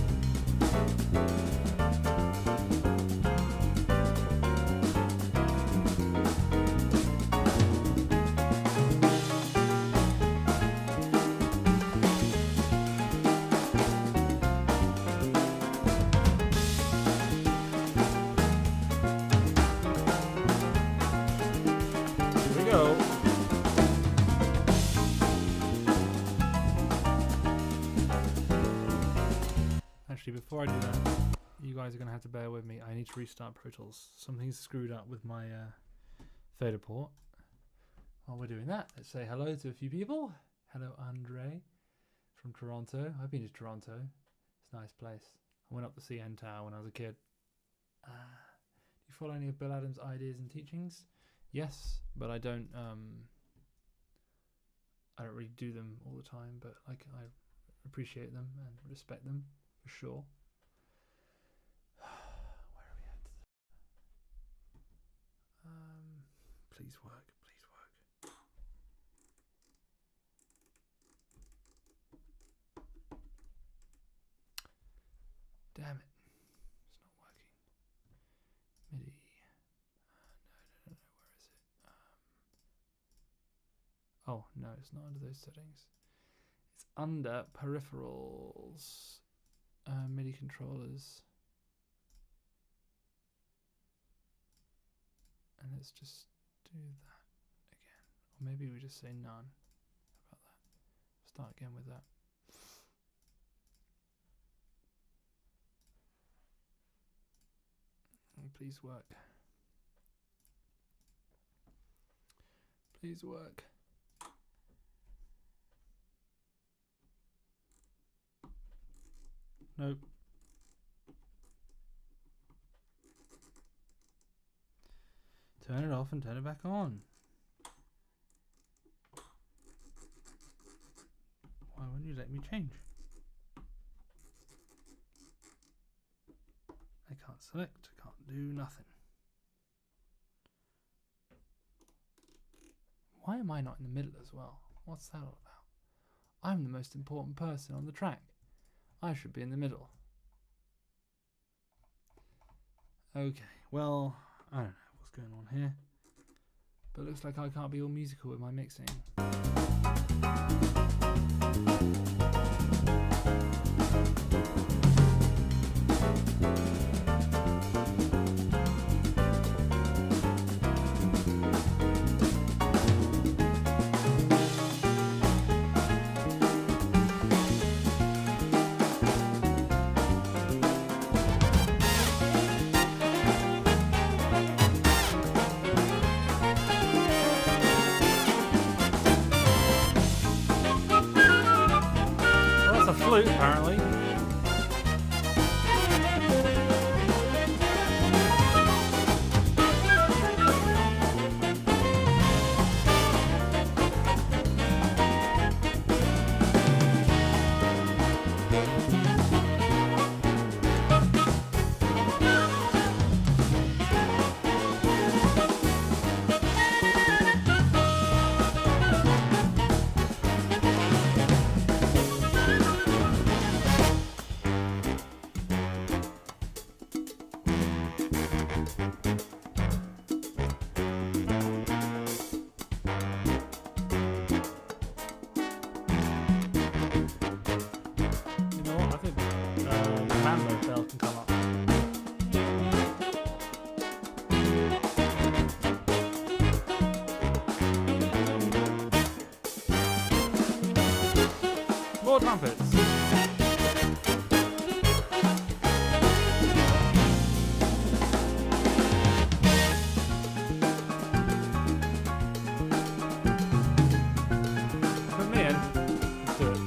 Actually, before I do that, you guys are going to have to bear with me. I need to restart Pro Tools. Something's screwed up with my fader port. While we're doing that, let's say hello to a few people. Hello, Andre from Toronto. I've been to Toronto. It's a nice place. I went up the CN Tower when I was a kid. Do you follow any of Bill Adams' ideas and teachings? Yes, but I don't really do them all the time, but like I appreciate them and respect them for sure. Where are we at? Please work, please work. Damn it, it's not working. MIDI. No, where is it? Oh no, it's not under those settings. It's under peripherals, MIDI controllers, and let's just do that again. Or maybe we just say none. How about that? Start again with that. And please work. Please work. Nope. Turn it off and turn it back on. Why wouldn't you let me change? I can't select, I can't do nothing. Why am I not in the middle as well? What's that all about? I'm the most important person on the track. I should be in the middle. Okay, well, I don't know what's going on here. But it looks like I can't be all musical with my mixing. Flute, apparently. More trumpets. Put me in. Let's do it.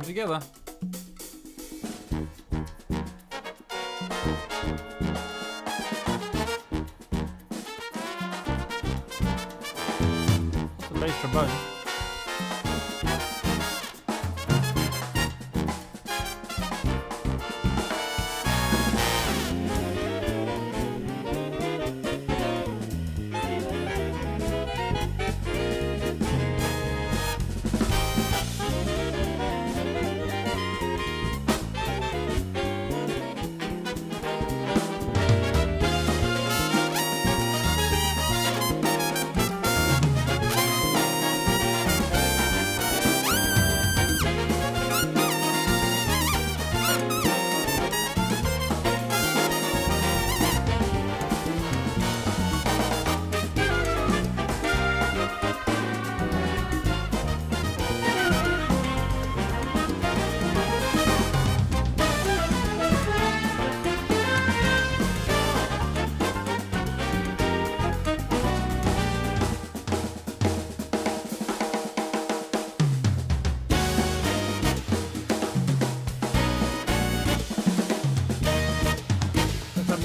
Together. What's the bass trombone?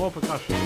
more percussion.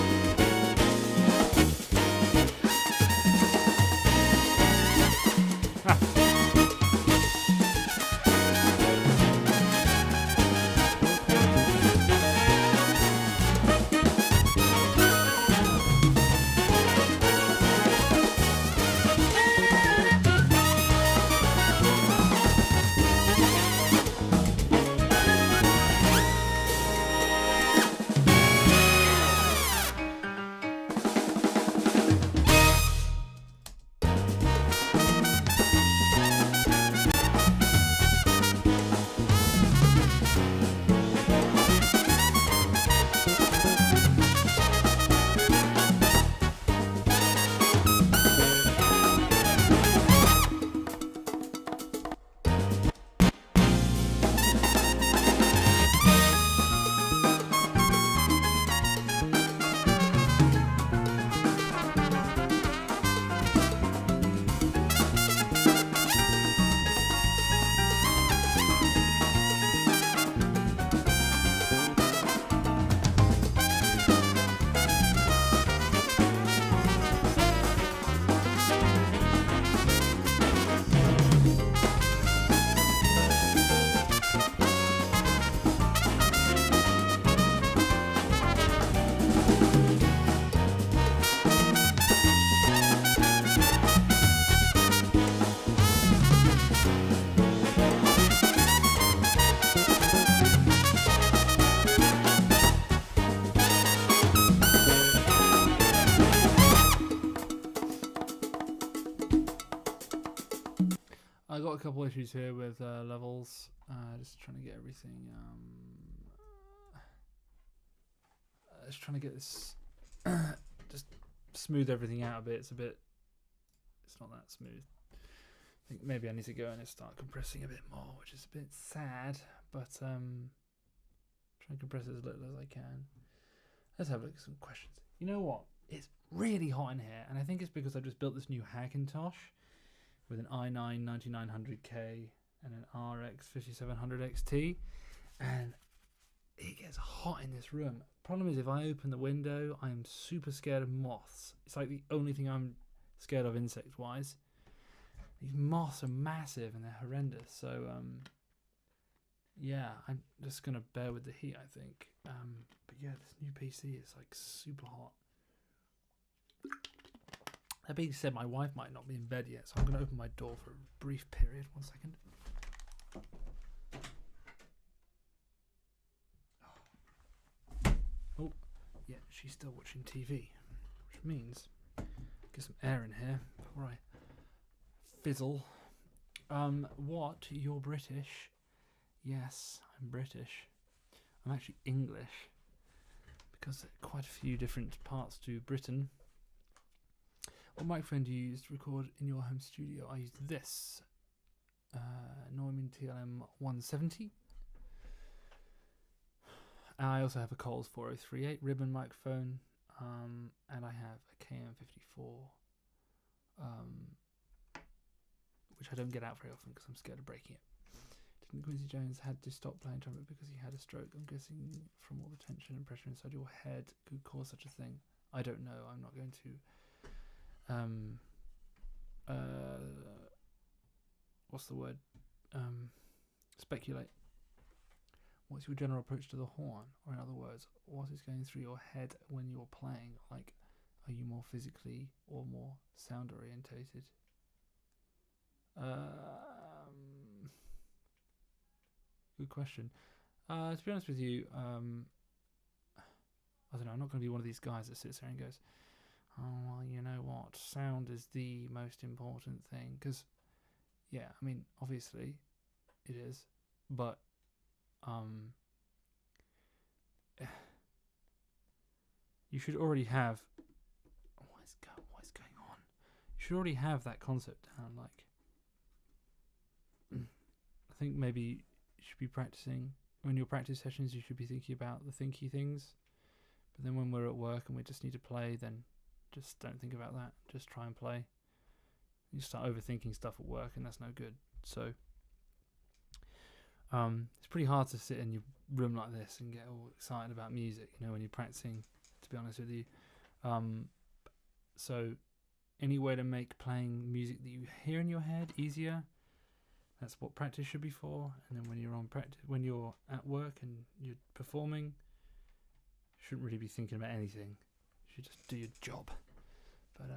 I got a couple issues here with levels. Just trying to get everything. Just trying to get this. Just smooth everything out a bit. It's not that smooth. I think maybe I need to go in and start compressing a bit more, which is a bit sad. But try and compress as little as I can. Let's have a look at some questions. You know what? It's really hot in here, and I think it's because I just built this new Hackintosh with an i9 9900K and an RX 5700 XT, and it gets hot in this room. Problem is, if I open the window, I'm super scared of moths. It's like the only thing I'm scared of insect-wise. These moths are massive and they're horrendous, so yeah, I'm just gonna bear with the heat, I think. But yeah, this new PC is like super hot. That being said, my wife might not be in bed yet, so I'm going to open my door for a brief period. 1 second. Oh, yeah, she's still watching TV, which means get some air in here before I fizzle. What? You're British? Yes, I'm British. I'm actually English because there are quite a few different parts to Britain. What microphone do you use to record in your home studio? I use this Neumann TLM 170. I also have a Coles 4038 ribbon microphone, and I have a KM54, which I don't get out very often because I'm scared of breaking it. Didn't Quincy Jones had to stop playing trumpet because he had a stroke? I'm guessing from all the tension and pressure inside your head could cause such a thing. I don't know. I'm not going to what's the word? Speculate. What's your general approach to the horn? Or in other words, what is going through your head when you're playing? Like, are you more physically or more sound orientated? Good question. To be honest with you, I don't know, I'm not going to be one of these guys that sits there and goes, oh, well, you know what, sound is the most important thing. Because, yeah, I mean, obviously, it is. But, you should already have... What is going on? You should already have that concept down. Like, I think maybe you should be practicing... When your practice sessions, you should be thinking about the thinky things. But then when we're at work and we just need to play, then just don't think about that. Just try and play. You start overthinking stuff at work, and that's no good. So it's pretty hard to sit in your room like this and get all excited about music, you know, when you're practicing to be honest with you. So any way to make playing music that you hear in your head easier, that's what practice should be for. And then when you're at work and you're performing, you shouldn't really be thinking about anything. You should just do your job. But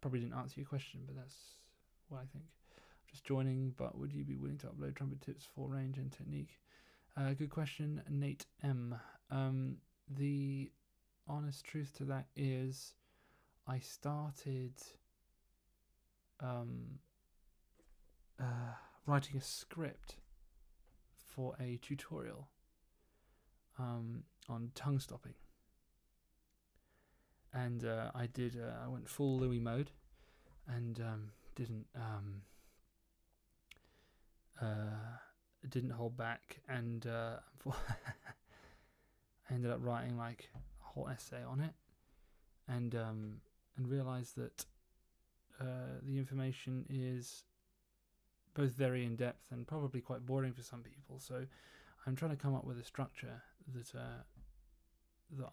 probably didn't answer your question, but that's what I think. Just joining, but would you be willing to upload trumpet tips for range and technique? Good question, Nate M. The honest truth to that is I started writing a script for a tutorial on tongue stopping. And I went full Louis mode and didn't hold back, and I ended up writing like a whole essay on it, and realized that the information is both very in depth and probably quite boring for some people. So I'm trying to come up with a structure that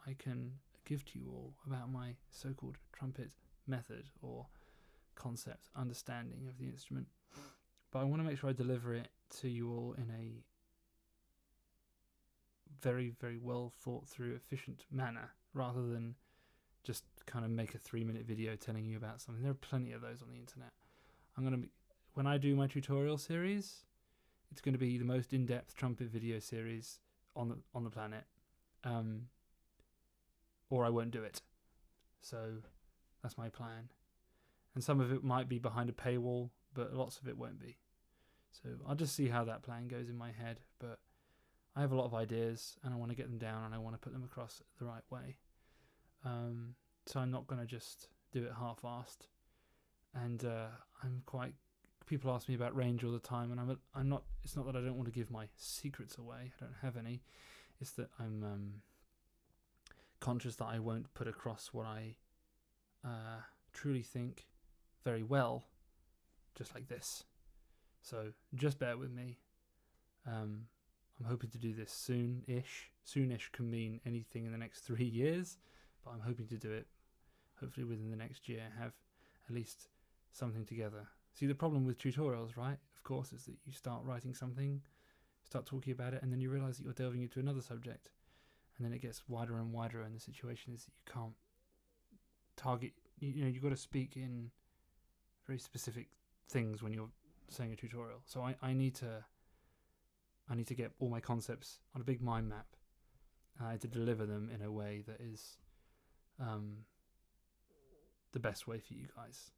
I can give to you all about my so-called trumpet method or concept understanding of the instrument. But I want to make sure I deliver it to you all in a very, very well thought through, efficient manner, rather than just kind of make a 3-minute video telling you about something. There are plenty of those on the internet. When I do my tutorial series, it's going to be the most in-depth trumpet video series on the planet, or I won't do it. So that's my plan. And some of it might be behind a paywall, but lots of it won't be. So I'll just see how that plan goes in my head. But I have a lot of ideas, and I want to get them down, and I want to put them across the right way. So I'm not going to just do it half-assed. And people ask me about range all the time, and I'm not. It's not that I don't want to give my secrets away. I don't have any. It's that I'm conscious that I won't put across what I truly think very well, just like this. So just bear with me. I'm hoping to do this soon-ish. Soon-ish can mean anything in the next 3 years, but I'm hoping to do it hopefully within the next year, have at least something together. See, the problem with tutorials, right, of course, is that you start writing something, start talking about it, and then you realize that you're delving into another subject, and then it gets wider and wider, and the situation is that you can't target, you've got to speak in very specific things when you're saying a tutorial. So I need to get all my concepts on a big mind map. I had to deliver them in a way that is the best way for you guys.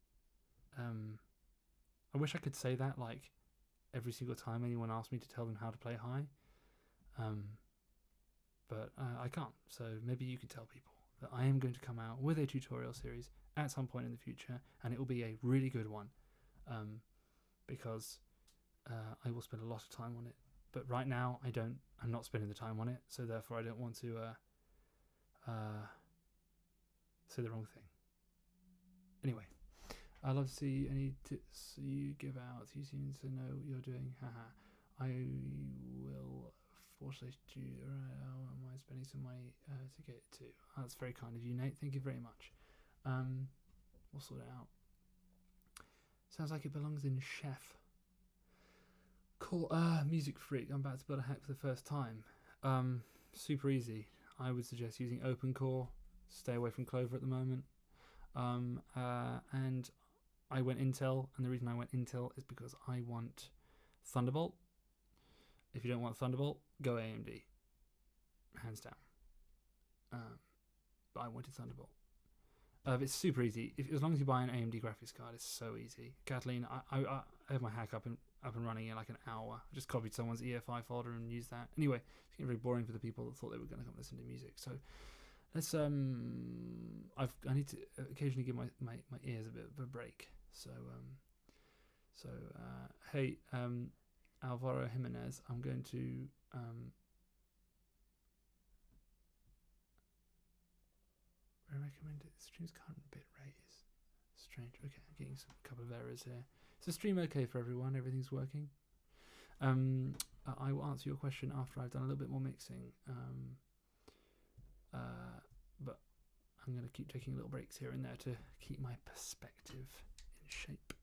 I wish I could say that like every single time anyone asks me to tell them how to play high, but I can't. So maybe you can tell people that I am going to come out with a tutorial series at some point in the future, and it will be a really good one, because I will spend a lot of time on it. But right now I'm not spending the time on it, so therefore I don't want to say the wrong thing. Anyway, I'd love to see any tips you give out. You seem to know what you're doing. Haha. I will force you. Am I spending some money to get it to? That's very kind of you, Nate. Thank you very much. We'll sort it out. Sounds like it belongs in Chef. Cool. Music Freak. I'm about to build a hack for the first time. Super easy. I would suggest using OpenCore. Stay away from Clover at the moment. And I went Intel, and the reason I went Intel is because I want Thunderbolt. If you don't want Thunderbolt, go AMD. Hands down. But I wanted Thunderbolt. It's super easy. As long as you buy an AMD graphics card, it's so easy. Kathleen, I have my hack up and running in like an hour. I just copied someone's EFI folder and used that. Anyway, it's getting very boring for the people that thought they were going to come listen to music. So let's I need to occasionally give my ears a bit of a break. So hey, Alvaro Jimenez, I'm going to I recommend it. Stream's current bit rate is strange. Okay, I'm getting a couple of errors here. Is the stream okay for everyone? Everything's working? I will answer your question after I've done a little bit more mixing. I'm going to keep taking little breaks here and there to keep my perspective in shape.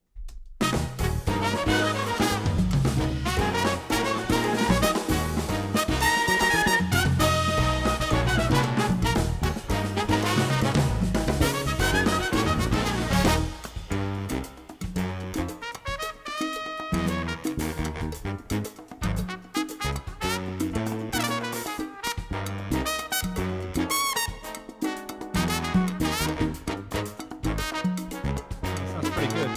Sounds pretty good.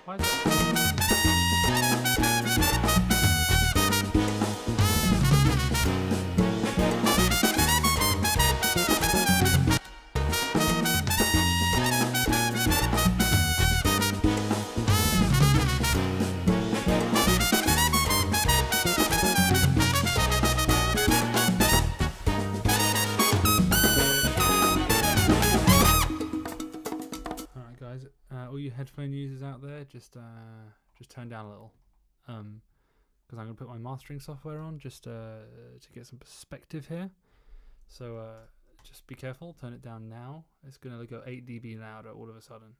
Why is that? Alright guys, all you headphone users out there, just turn down a little, because I'm going to put my mastering software on just to get some perspective here. So just be careful, turn it down now. It's going to go 8 dB louder all of a sudden.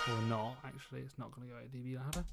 Or not, actually, it's not going to go 8 dB louder.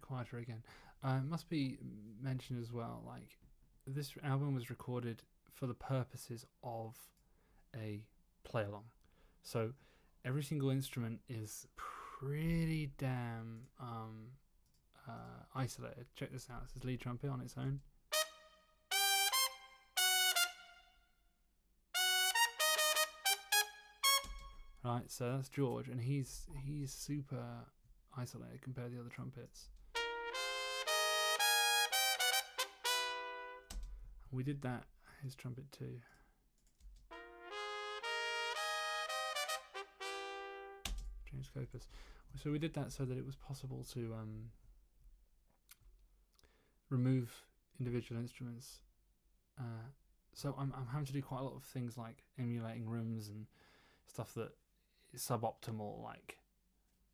Quieter again. It must be mentioned as well, like, this album was recorded for the purposes of a play along, so every single instrument is pretty damn isolated. Check this out. This is lead trumpet on its own. Right, so that's George, and he's super isolated compared to the other trumpets. We did that, his trumpet too. James Copus. So we did that so that it was possible to remove individual instruments. So I'm having to do quite a lot of things like emulating rooms and stuff that is suboptimal. Like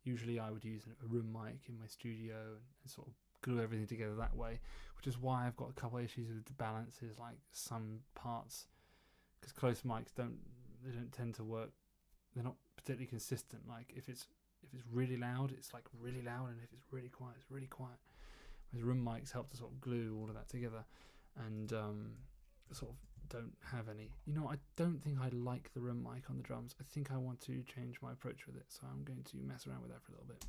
usually I would use a room mic in my studio and sort of glue everything together that way, which is why I've got a couple of issues with the balances, like some parts, because close mics don't tend to work. They're not particularly consistent. Like if If it's really loud, it's like really loud, and if it's really quiet, it's really quiet. Whereas room mics help to sort of glue all of that together, and sort of don't have any. I don't think I like the room mic on the drums. I think I want to change my approach with it, so I'm going to mess around with that for a little bit.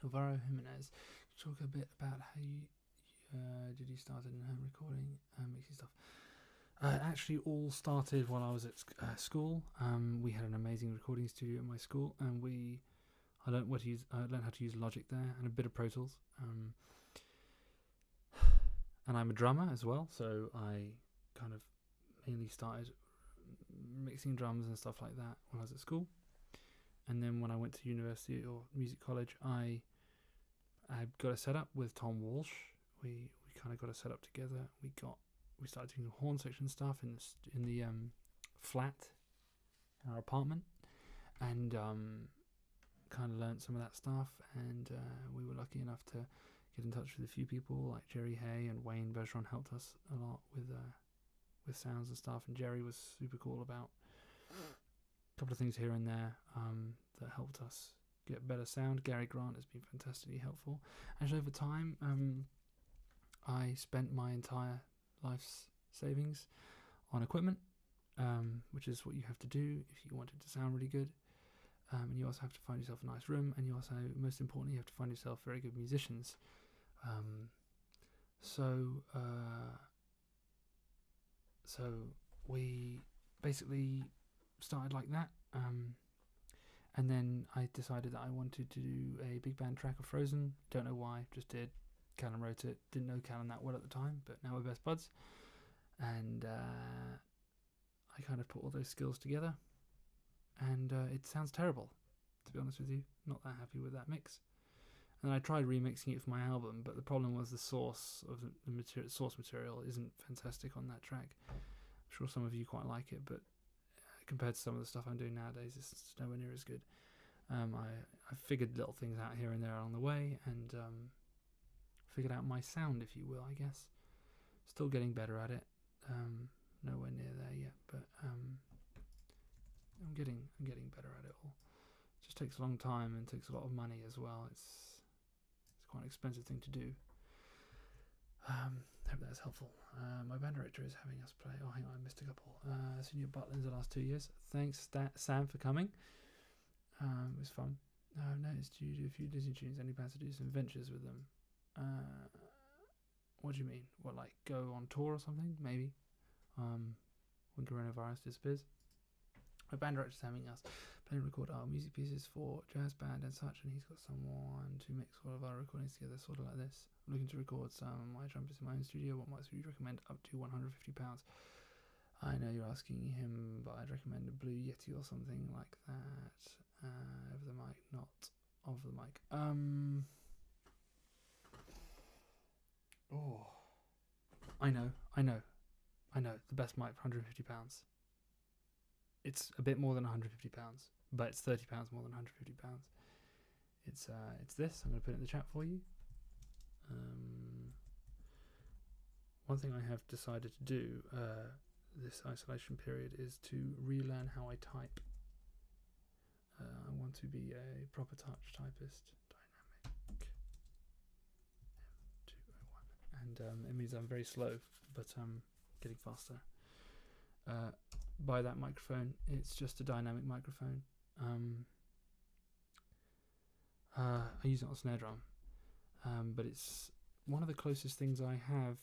Alvaro Jimenez, talk a bit about how did you start in home recording, mixing stuff. Actually, all started while I was at school. We had an amazing recording studio at my school, and I learned how to use Logic there and a bit of Pro Tools. And I'm a drummer as well, so I kind of mainly started mixing drums and stuff like that when I was at school. And then when I went to university or music college, I got a setup with Tom Walsh. We kind of got a setup together. We started doing horn section stuff in the flat in our apartment, and kind of learned some of that stuff. And we were lucky enough to get in touch with a few people like Jerry Hay and Wayne Bergeron helped us a lot with sounds and stuff. And Jerry was super cool about a couple of things here and there that helped us get better sound. Gary Grant has been fantastically helpful. Actually, over time, I spent my entire life's savings on equipment, which is what you have to do if you want it to sound really good. and you also have to find yourself a nice room, and you also, most importantly, you have to find yourself very good musicians. So we basically started like that, and then I decided that I wanted to do a big band track of Frozen. Don't know why, just did. Callum wrote it. Didn't know Callum that well at the time, but now we're best buds. And I kind of put all those skills together, and it sounds terrible, to be honest with you. Not that happy with that mix. And I tried remixing it for my album, but the problem was the source of the source material isn't fantastic on that track. I'm sure some of you quite like it, but compared to some of the stuff I'm doing nowadays, it's nowhere near as good. I figured little things out here and there along the way, and figured out my sound, if you will, I guess. Still getting better at it. Nowhere near there yet, but I'm getting better at it all. It just takes a long time and takes a lot of money as well. It's quite an expensive thing to do. Hope that's helpful. My band director is having us play. Oh, hang on, I missed a couple. Seen you at Butlins the last 2 years. Thanks, Sam, for coming. It was fun. I've noticed you do a few Disney tunes. Any plans to do some ventures with them? What do you mean? What, like go on tour or something? Maybe. When coronavirus disappears. My band director's having us play and record our music pieces for jazz band and such, and he's got someone to mix all of our recordings together, sort of like this. I'm looking to record some of my trumpets in my own studio. What might you recommend? Up to £150. I know you're asking him, but I'd recommend a Blue Yeti or something like that. Over the mic, not of the mic. Oh, I know. The best mic for £150. It's a bit more than £150, but it's £30 more than £150. It's this. I'm going to put it in the chat for you. One thing I have decided to do this isolation period is to relearn how I type. I want to be a proper touch typist. Dynamic M201, and it means I'm very slow, but I'm getting faster. By that microphone, it's just a dynamic microphone. I use it on snare drum, but it's one of the closest things I have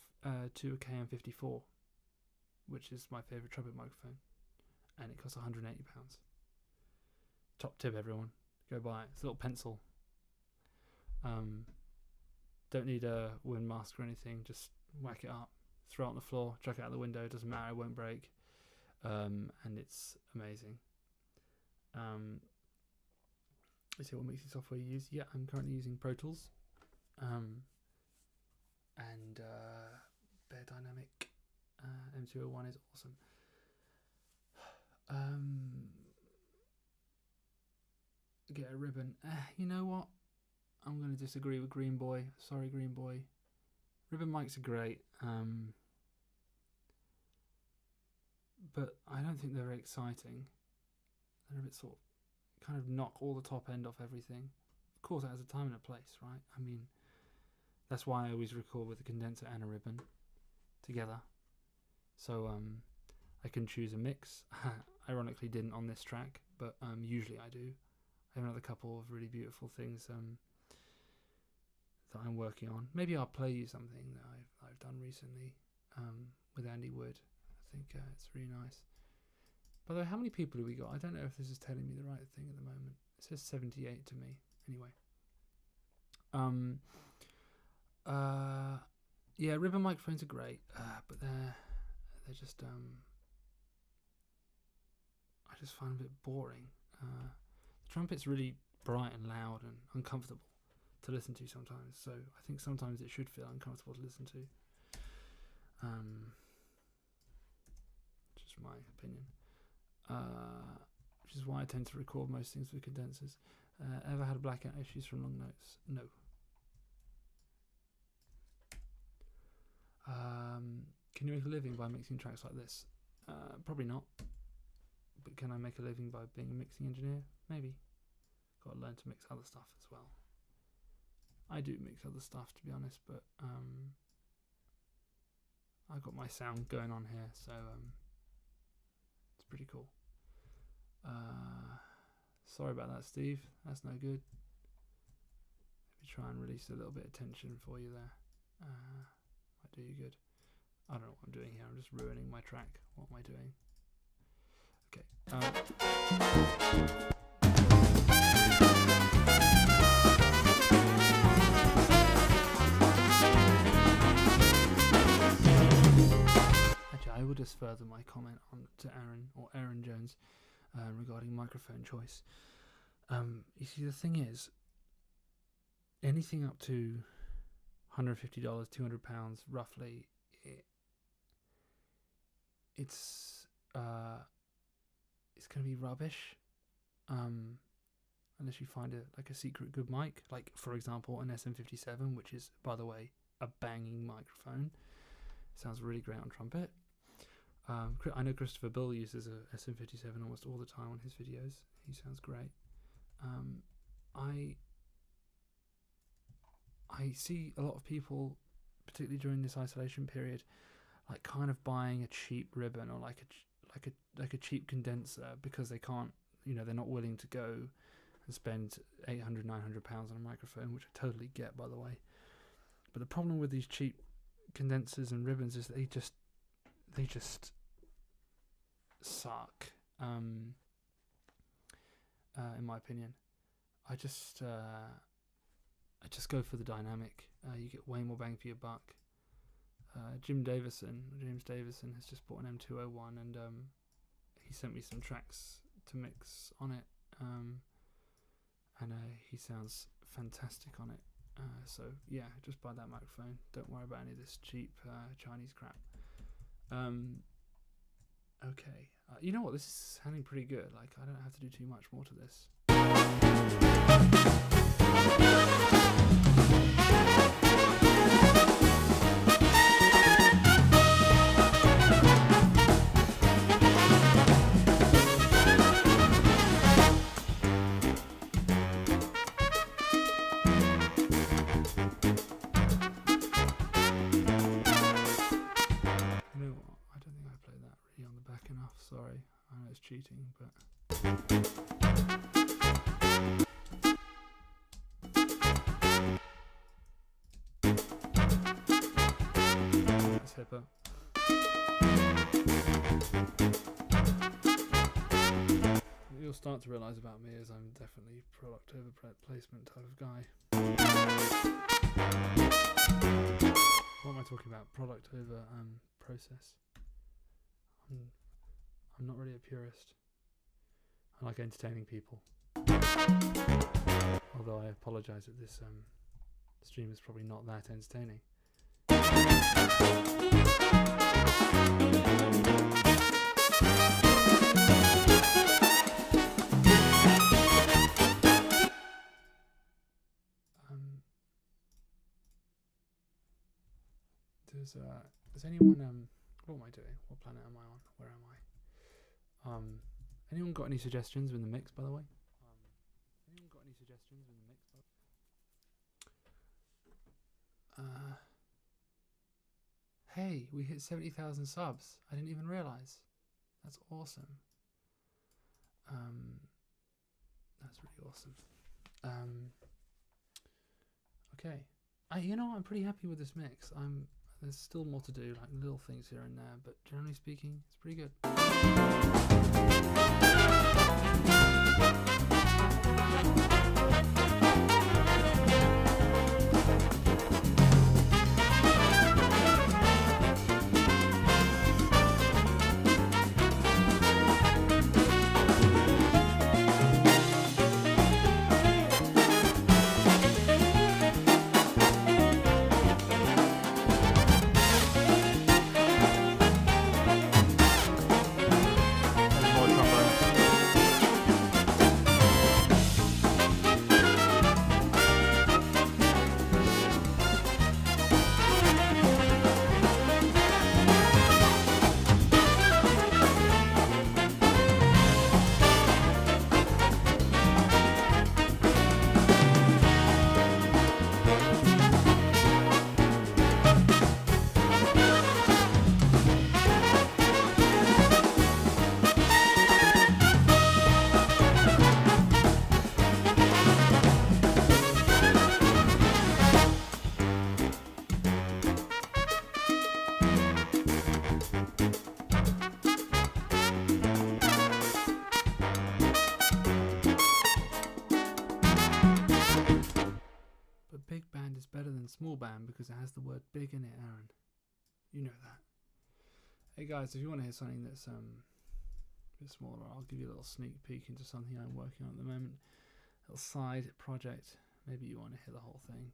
to a KM54, which is my favourite trumpet microphone, and it costs £180. Top tip, everyone, go buy it. It's a little pencil. Don't need a wind mask or anything, just whack it up, throw it on the floor, chuck it out the window, doesn't matter, it won't break. And it's amazing. Let's see what mixing software you use. Yeah, I'm currently using Pro Tools, and Bear Dynamic M201 is awesome. Get a ribbon. You know what? I'm going to disagree with Green Boy. Sorry, Green Boy. Ribbon mics are great. But I don't think they're very exciting. They're a bit sort of, kind of knock all the top end off everything. Of course, it has a time and a place, right? I mean, that's why I always record with a condenser and a ribbon together. So I can choose a mix. Ironically, didn't on this track, but usually I do. I have another couple of really beautiful things that I'm working on. Maybe I'll play you something that I've done recently with Andy Wood. I think it's really nice. By the way, how many people do we got? I don't know if this is telling me the right thing at the moment. It says 78 to me. Anyway. Yeah, ribbon microphones are great, but they're just I just find them a bit boring. The trumpet's really bright and loud and uncomfortable to listen to sometimes, so I think sometimes it should feel uncomfortable to listen to. Just my opinion. Which is why I tend to record most things with condensers. Ever had blackout issues from long notes? No. Can you make a living by mixing tracks like this? Probably not. But can I make a living by being a mixing engineer? Maybe. Got to learn to mix other stuff as well. I do mix other stuff, to be honest, but I've got my sound going on here, so it's pretty cool. Sorry about that, Steve. That's no good. Maybe try and release a little bit of tension for you there. Might do you good. I don't know what I'm doing here. I'm just ruining my track. What am I doing? Okay. Actually, I will just further my comment on to Aaron Jones regarding microphone choice. You see, the thing is, anything up to $150, £200 roughly, it's going to be rubbish unless you find a secret good mic, like for example an SM57, which is, by the way, a banging microphone. Sounds really great on trumpet. I know Christopher Bill uses a SM57 almost all the time on his videos. He sounds great. I see a lot of people, particularly during this isolation period, like kind of buying a cheap ribbon or like a cheap condenser because they can't, they're not willing to go and spend £800, £900 on a microphone, which I totally get, by the way. But the problem with these cheap condensers and ribbons is they just suck. In my opinion, I just go for the dynamic. You get way more bang for your buck. James Davison has just bought an M201, and he sent me some tracks to mix on it, and he sounds fantastic on it. So yeah, just buy that microphone. Don't worry about any of this cheap Chinese crap. Okay, you know what? This is sounding pretty good. Like, I don't have to do too much more to this. Sorry, I know it's cheating, but it's hipper. What you'll start to realise about me is I'm definitely product over placement type of guy. What am I talking about? Product over process. I'm not really a purist. I like entertaining people. Although I apologise that this stream is probably not that entertaining. Does anyone what am I doing? What planet am I on? Where am I? Anyone got any suggestions in the mix, by the way? Hey, we hit 70,000 subs. I didn't even realize. That's awesome. That's really awesome. Okay. I'm pretty happy with this mix. There's still more to do, like little things here and there, but generally speaking, it's pretty good. is better than small band because it has the word big in it, Aaron. You know that. Hey guys, if you want to hear something that's a bit smaller, I'll give you a little sneak peek into something I'm working on at the moment. A little side project. Maybe you want to hear the whole thing.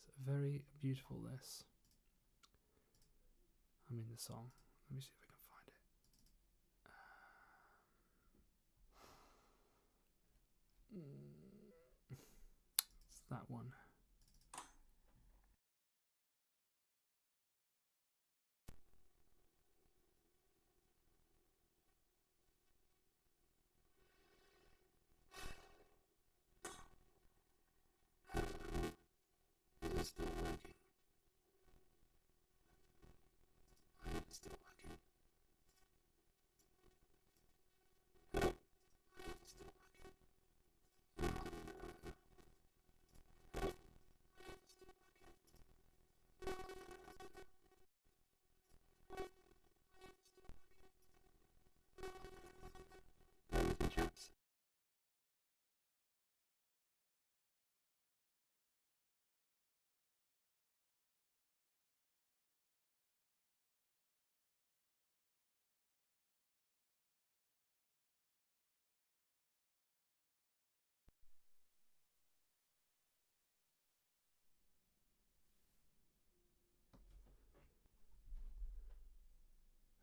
It's very beautiful, this. I mean the song. Let me see if I can find it. It's that one. Is it still working? I hope it's still working. I hope it's still working.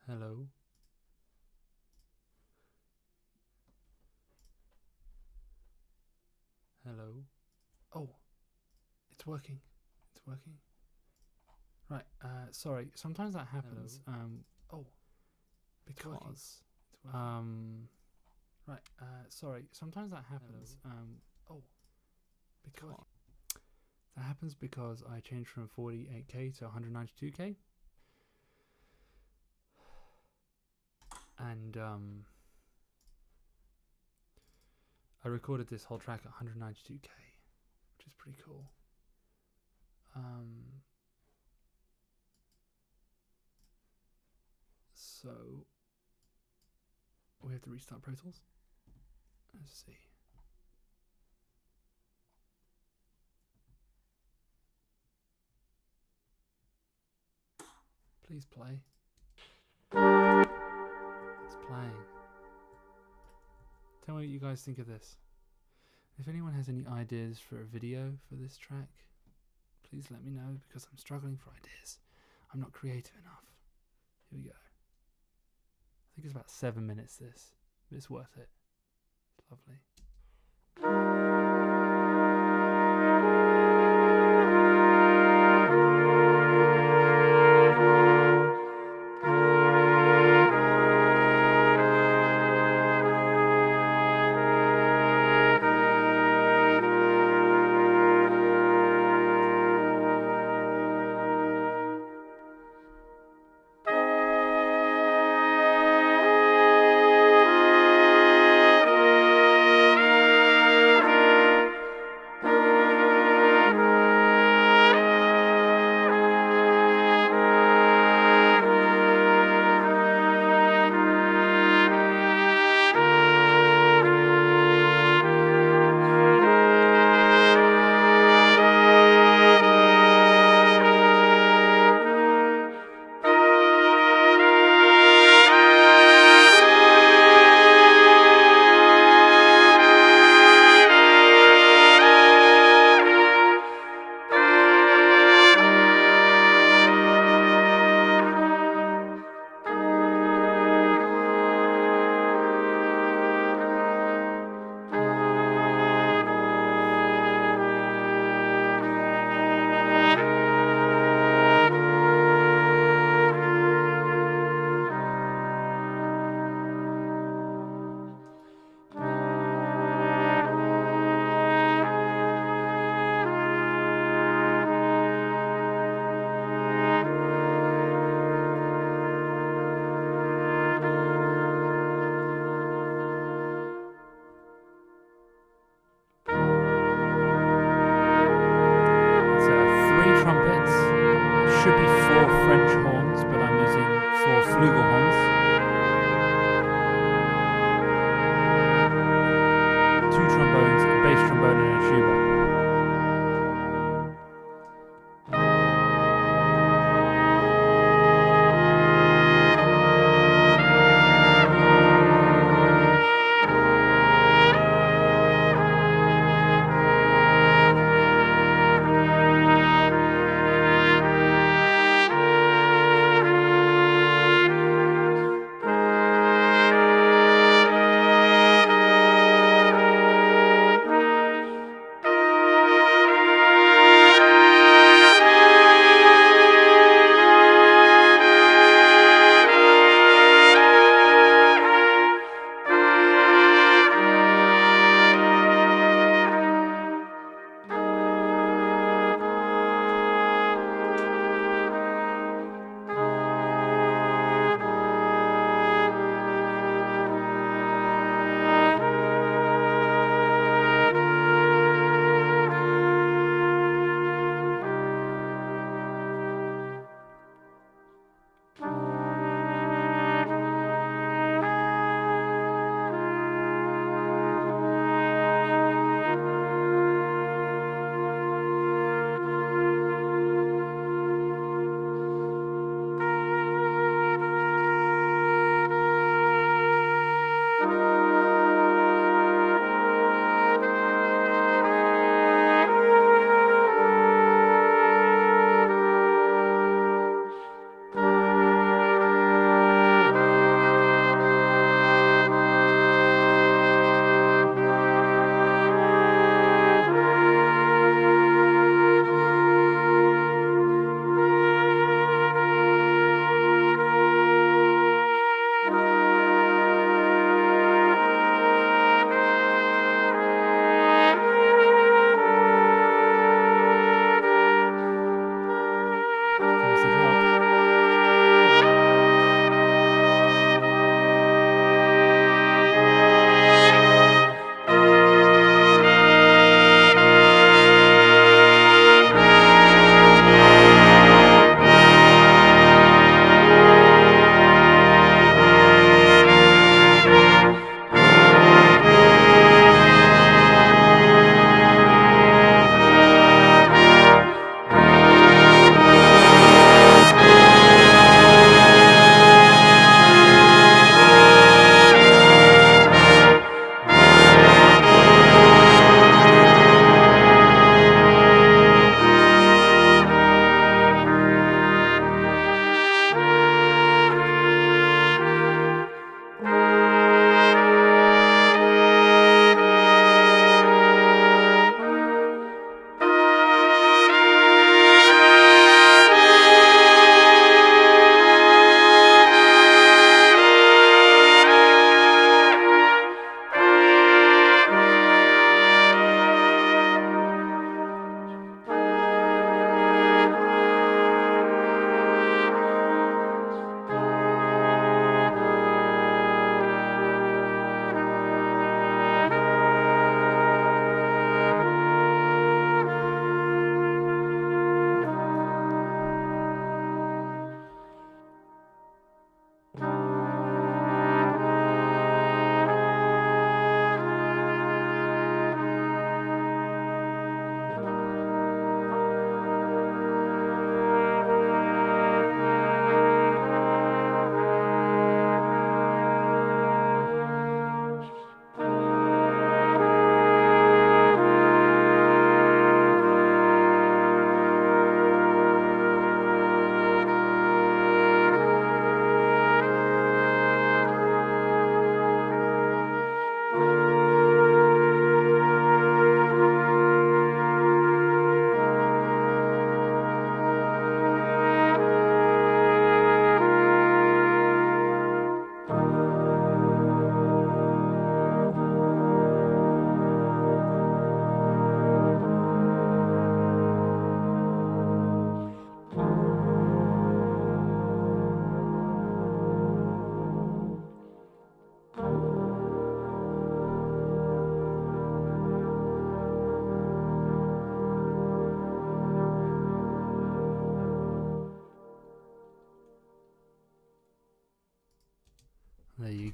Hello. Hello. Oh, it's working. It's working. Right. Sorry. Sometimes that happens. Oh, because right. Sorry. Sometimes that happens. Oh, because that happens because I changed from 48K to 192K. And I recorded this whole track at 192K, which is pretty cool. So we have to restart Pro Tools. Let's see. Please play. It's playing. Tell me what you guys think of this. If anyone has any ideas for a video for this track, please let me know because I'm struggling for ideas. I'm not creative enough. Here we go. I think it's about 7 minutes this, but it's worth it. It's lovely.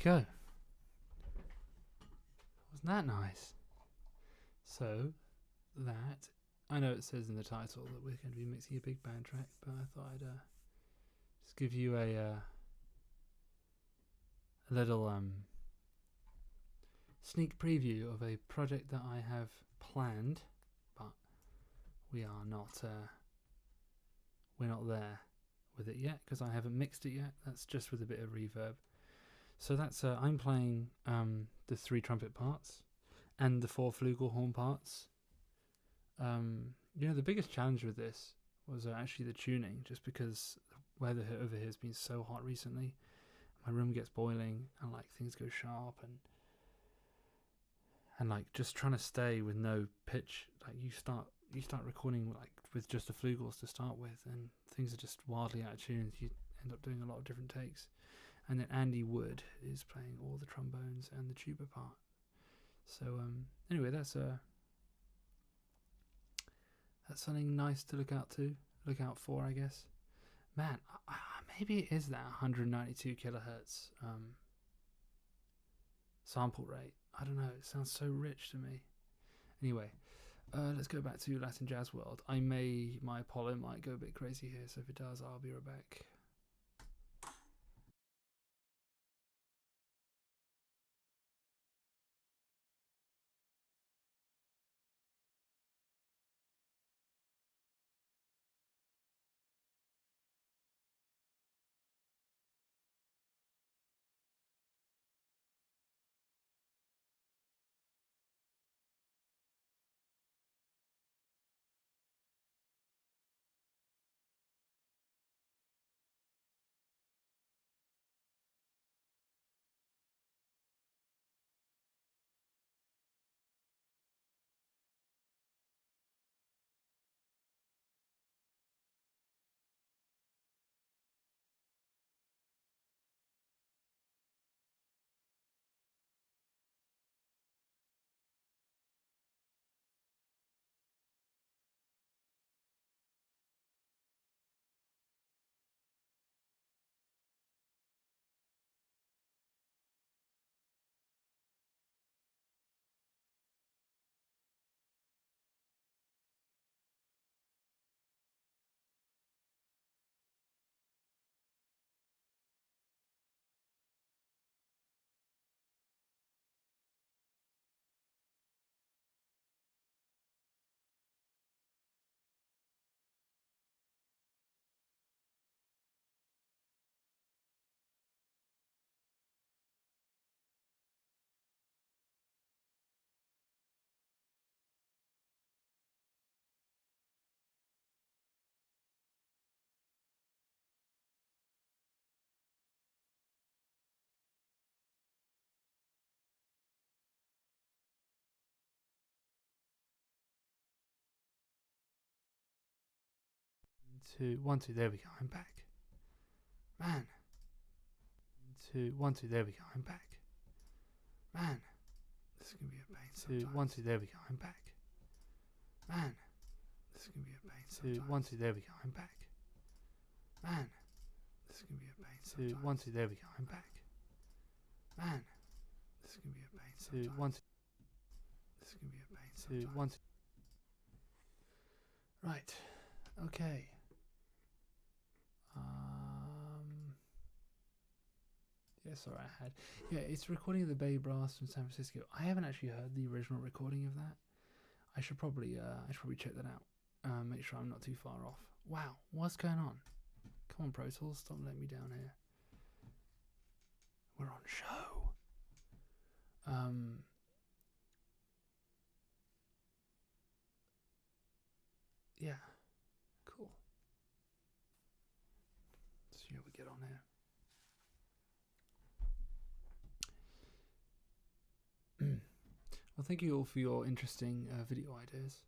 go. Wasn't that nice? So that, I know it says in the title that we're going to be mixing a big band track, but I thought I'd just give you a little sneak preview of a project that I have planned, but we are not we're not there with it yet because I haven't mixed it yet. That's just with a bit of reverb. So that's I'm playing the 3 trumpet parts and the 4 flugelhorn parts. You know, the biggest challenge with this was actually the tuning, just because the weather over here has been so hot recently. My room gets boiling and like things go sharp and like just trying to stay with no pitch. Like you start recording like with just the flugels to start with, and things are just wildly out of tune. You end up doing a lot of different takes. And then Andy Wood is playing all the trombones and the tuba part. So anyway, that's something nice to look out for, I guess. Man, maybe it is that 192 kilohertz sample rate. I don't know, it sounds so rich to me. Anyway, let's go back to Latin Jazz World. My Apollo might go a bit crazy here, so if it does, I'll be right back. One, two, there we go, I'm back. Man. 2, 1, 2, there we go, I'm back. Man. This is going to be a pain sometimes. 2, 1, 2, there we go, I'm back. Man. This is going to be a pain sometimes. 2, 1, 2, there we go, I'm back. Man. This is going to be a pain sometimes. 2, 1, 2, there we go, I'm back. Man. This is going to be a pain sometimes. 2, 1, 2. This is going to be a pain sometimes. 2, 1, 2. Right. Okay. Yeah, sorry, I had. Yeah, it's a recording of the Bay Brass from San Francisco. I haven't actually heard the original recording of that. I should probably check that out. Make sure I'm not too far off. Wow, what's going on? Come on, Pro Tools, stop letting me down here. We're on show. Yeah, cool. Let's see how we get on here. Well, thank you all for your interesting video ideas.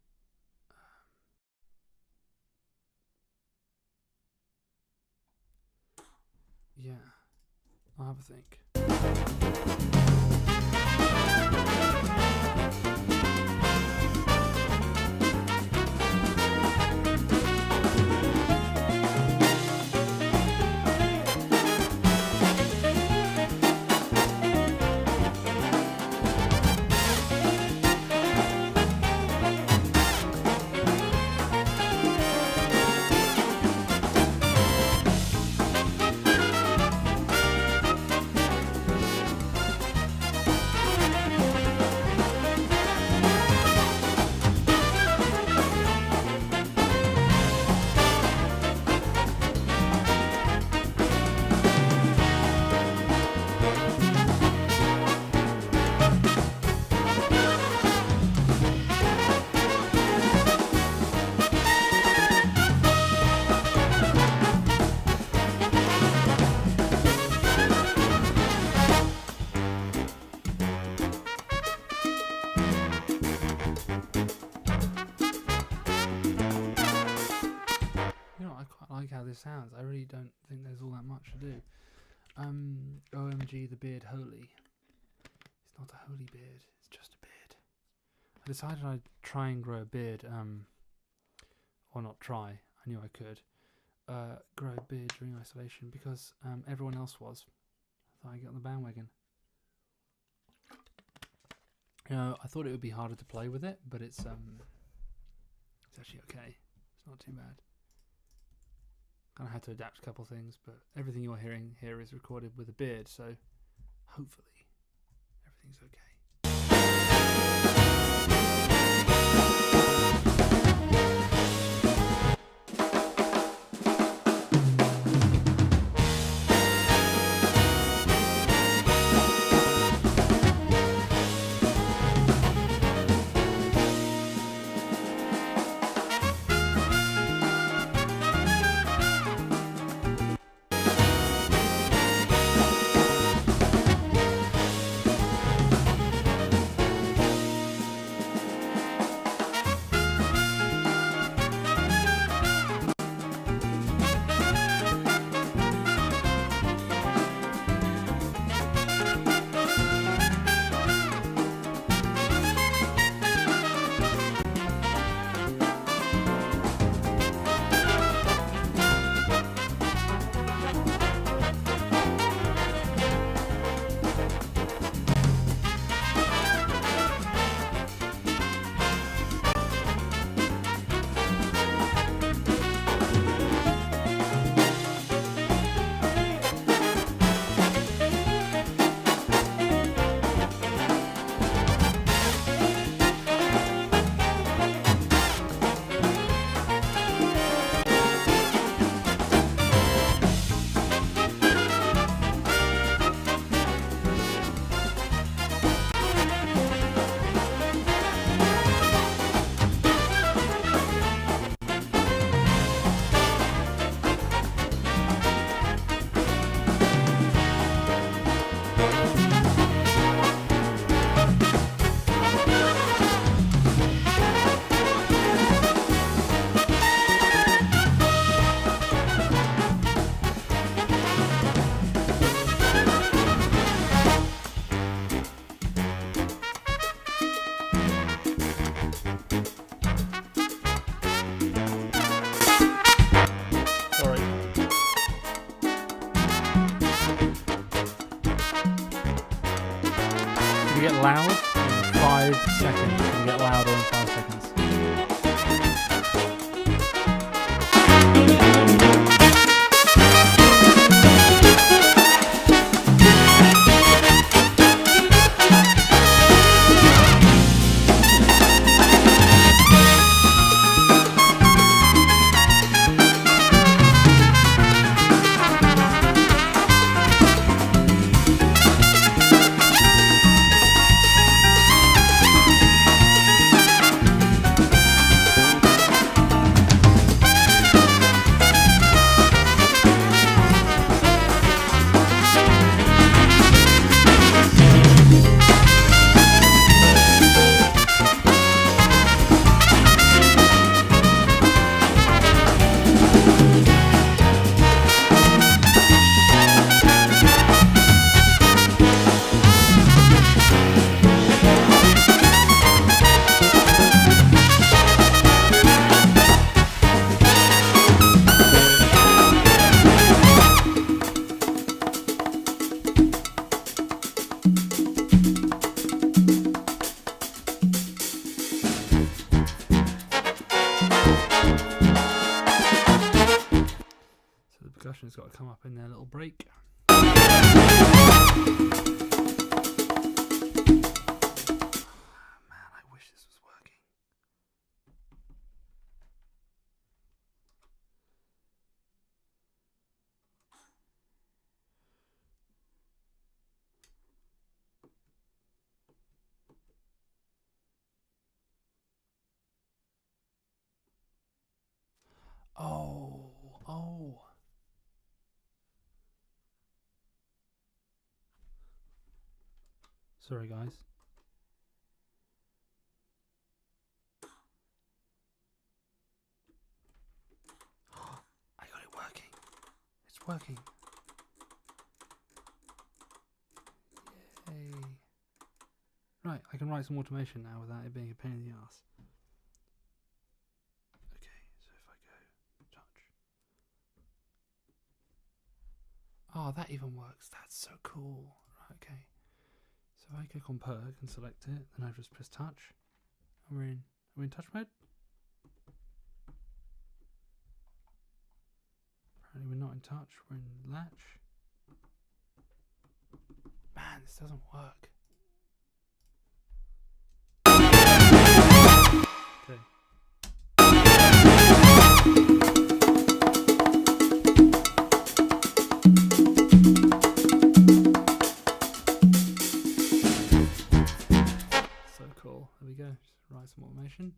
Yeah, I'll have a think. it sounds. I really don't think there's all that much to do. OMG, the beard holy. It's not a holy beard, it's just a beard. I decided I'd try and grow a beard, or not try, I knew I could, grow a beard during isolation because everyone else was. I thought I'd get on the bandwagon. You know, I thought it would be harder to play with it, but it's actually okay. It's not too bad. Kind of had to adapt a couple things, but everything you're hearing here is recorded with a beard, so hopefully everything's okay. Get loud in 5 seconds. Can we get louder in 5 seconds? Percussion's got to come up in their little break. Man, I wish this was working. Oh. Sorry, guys. I got it working. it's working. Yay. Right, I can write some automation now without it being a pain in the ass. Okay, so if I go touch. Oh, that even works. That's so cool. Right, okay. So if I click on perk and select it, then I just press touch. And are we in touch mode? Apparently we're not in touch, we're in latch. Man, this doesn't work. Okay. So cool. There we go. Just write some automation.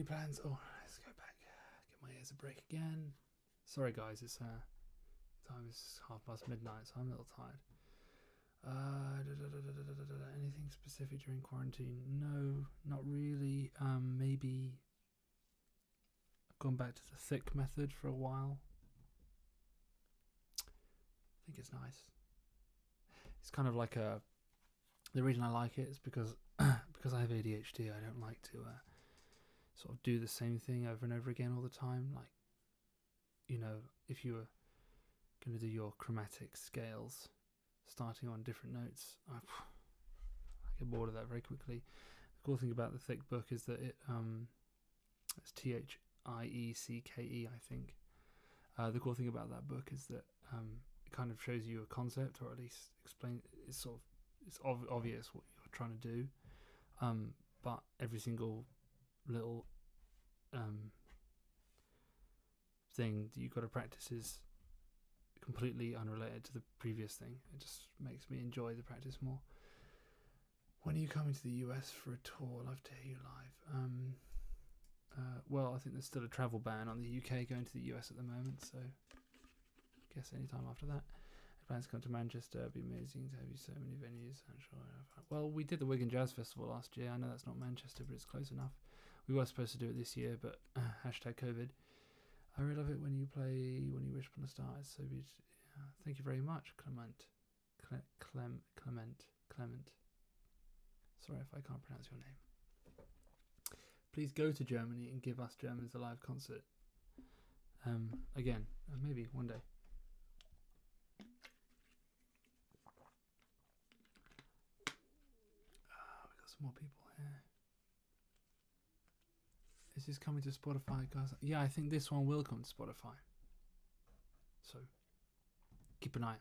Plans? Oh, let's go back. Get my ears a break again. Sorry, guys. It's time is midnight, so I'm a little tired. Anything specific during quarantine? No, not really. Maybe I've gone back to the thick method for a while. I think it's nice. It's kind of like the reason I like it is because because I have ADHD. I don't like to sort of do the same thing over and over again all the time. Like, you know, if you were going to do your chromatic scales starting on different notes, I get bored of that very quickly. The cool thing about the thick book is that it's THIECKE, I think. The cool thing about that book is that it kind of shows you a concept, or at least explain. It's obvious what you're trying to do, but every single little thing that you've got to practice is completely unrelated to the previous thing. It just makes me enjoy the practice more. When are you coming to the US for a tour? I'd love to hear you live. Well, I think there's still a travel ban on the UK going to the US at the moment, so I guess any time after that. Plans to come to Manchester. It'd be amazing to have you so many venues. I'm sure. Well, we did the Wigan Jazz Festival last year. I know that's not Manchester, but it's close enough. We were supposed to do it this year, but hashtag COVID. I really love it when you play When You Wish Upon a Star. It's so beautiful. Thank you very much, Clement. Clement. Sorry if I can't pronounce your name. Please go to Germany and give us Germans a live concert. Again, maybe one day. We got some more people here. Is this coming to Spotify, guys? Yeah, I think this one will come to Spotify. So keep an eye out.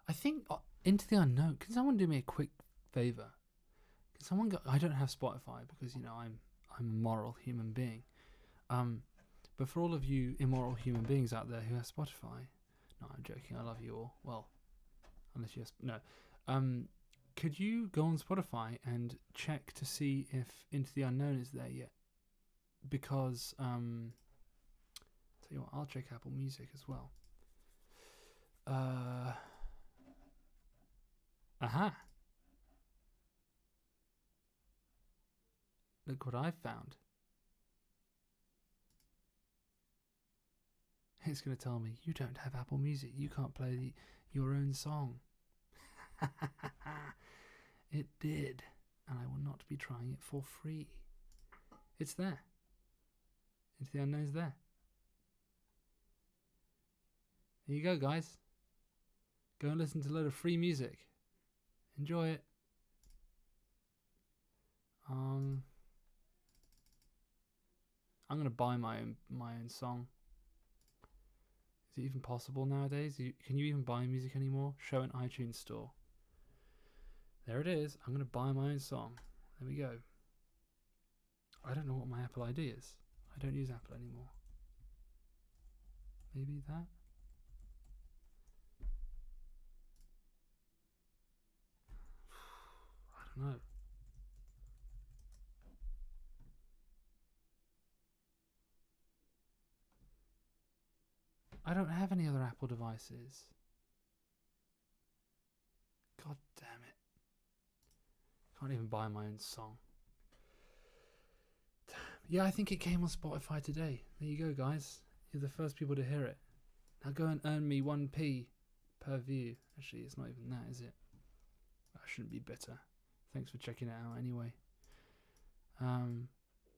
I think Into the Unknown. Can someone do me a quick favor? Can someone go? I don't have Spotify because I'm a moral human being. But for all of you immoral human beings out there who have Spotify, no, I'm joking. I love you all. Well, unless you no. Could you go on Spotify and check to see if Into the Unknown is there yet? Because tell you what, I'll check Apple Music as well. Aha. Look what I've found. It's going to tell me, you don't have Apple Music. You can't play your own song. It did. And I will not be trying it for free. It's there. Into the Unknown's there. There you go, guys. Go and listen to a load of free music. Enjoy it. I'm gonna buy my own song. Is it even possible nowadays? Can you even buy music anymore? Show an iTunes store. There it is. I'm gonna buy my own song. There we go. I don't know what my Apple ID is. I don't use Apple anymore. Maybe that? I don't know. I don't have any other Apple devices. God damn it. Can't even buy my own song. Damn. Yeah, I think it came on Spotify today. There you go, guys. You're the first people to hear it. Now go and earn me 1p per view. Actually, it's not even that, is it? I shouldn't be bitter. Thanks for checking it out anyway.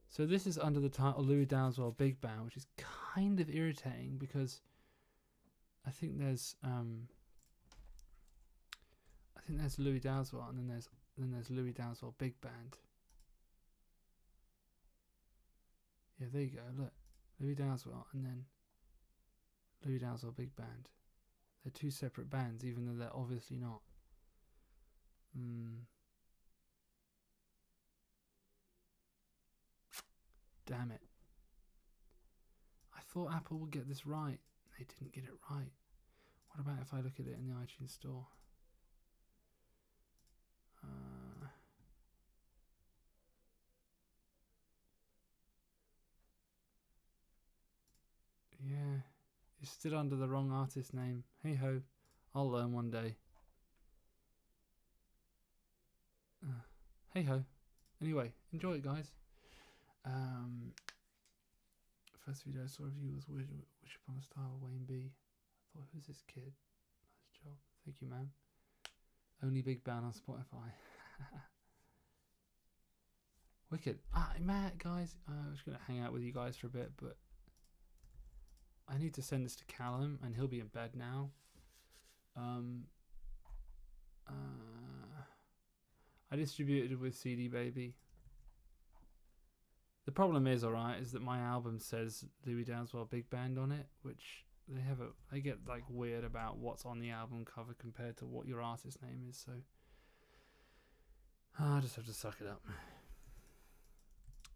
So this is under the title Louis Dowswell Big Band, which is kind of irritating because I think there's Louis Dowswell and then there's Louis Dowswell Big Band. Yeah, there you go. Look, Louis Dowswell and then Louis Dowswell Big Band. They're two separate bands, even though they're obviously not. Damn it. I thought Apple would get this right. They didn't get it right. What about if I look at it in the iTunes store? Yeah, it's still under the wrong artist name. Hey ho, I'll learn one day. Hey ho. Anyway, enjoy it, guys. First video I saw of you was Wish Upon a Star with Wayne B. I thought, who's this kid? Nice job. Thank you, man. Only Big Band on Spotify. Wicked. Matt, guys. I was going to hang out with you guys for a bit, but I need to send this to Callum, and he'll be in bed now. I distributed it with CD Baby. The problem is, is that my album says Louis Dowswell Big Band on it, which they get like weird about what's on the album cover compared to what your artist name is. So I just have to suck it up.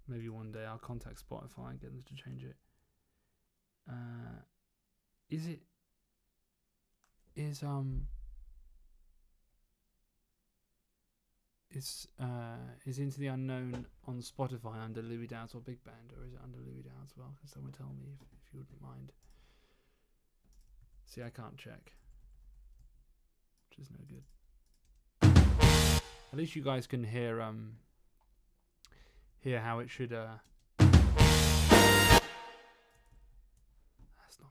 Maybe one day I'll contact Spotify and get them to change it. Is Into the Unknown on Spotify under Louis Dowswell Big Band, or is it under Louis Dowswell? Can someone tell me if you wouldn't mind? See, I can't check, which is no good. At least you guys can hear how it should. That's not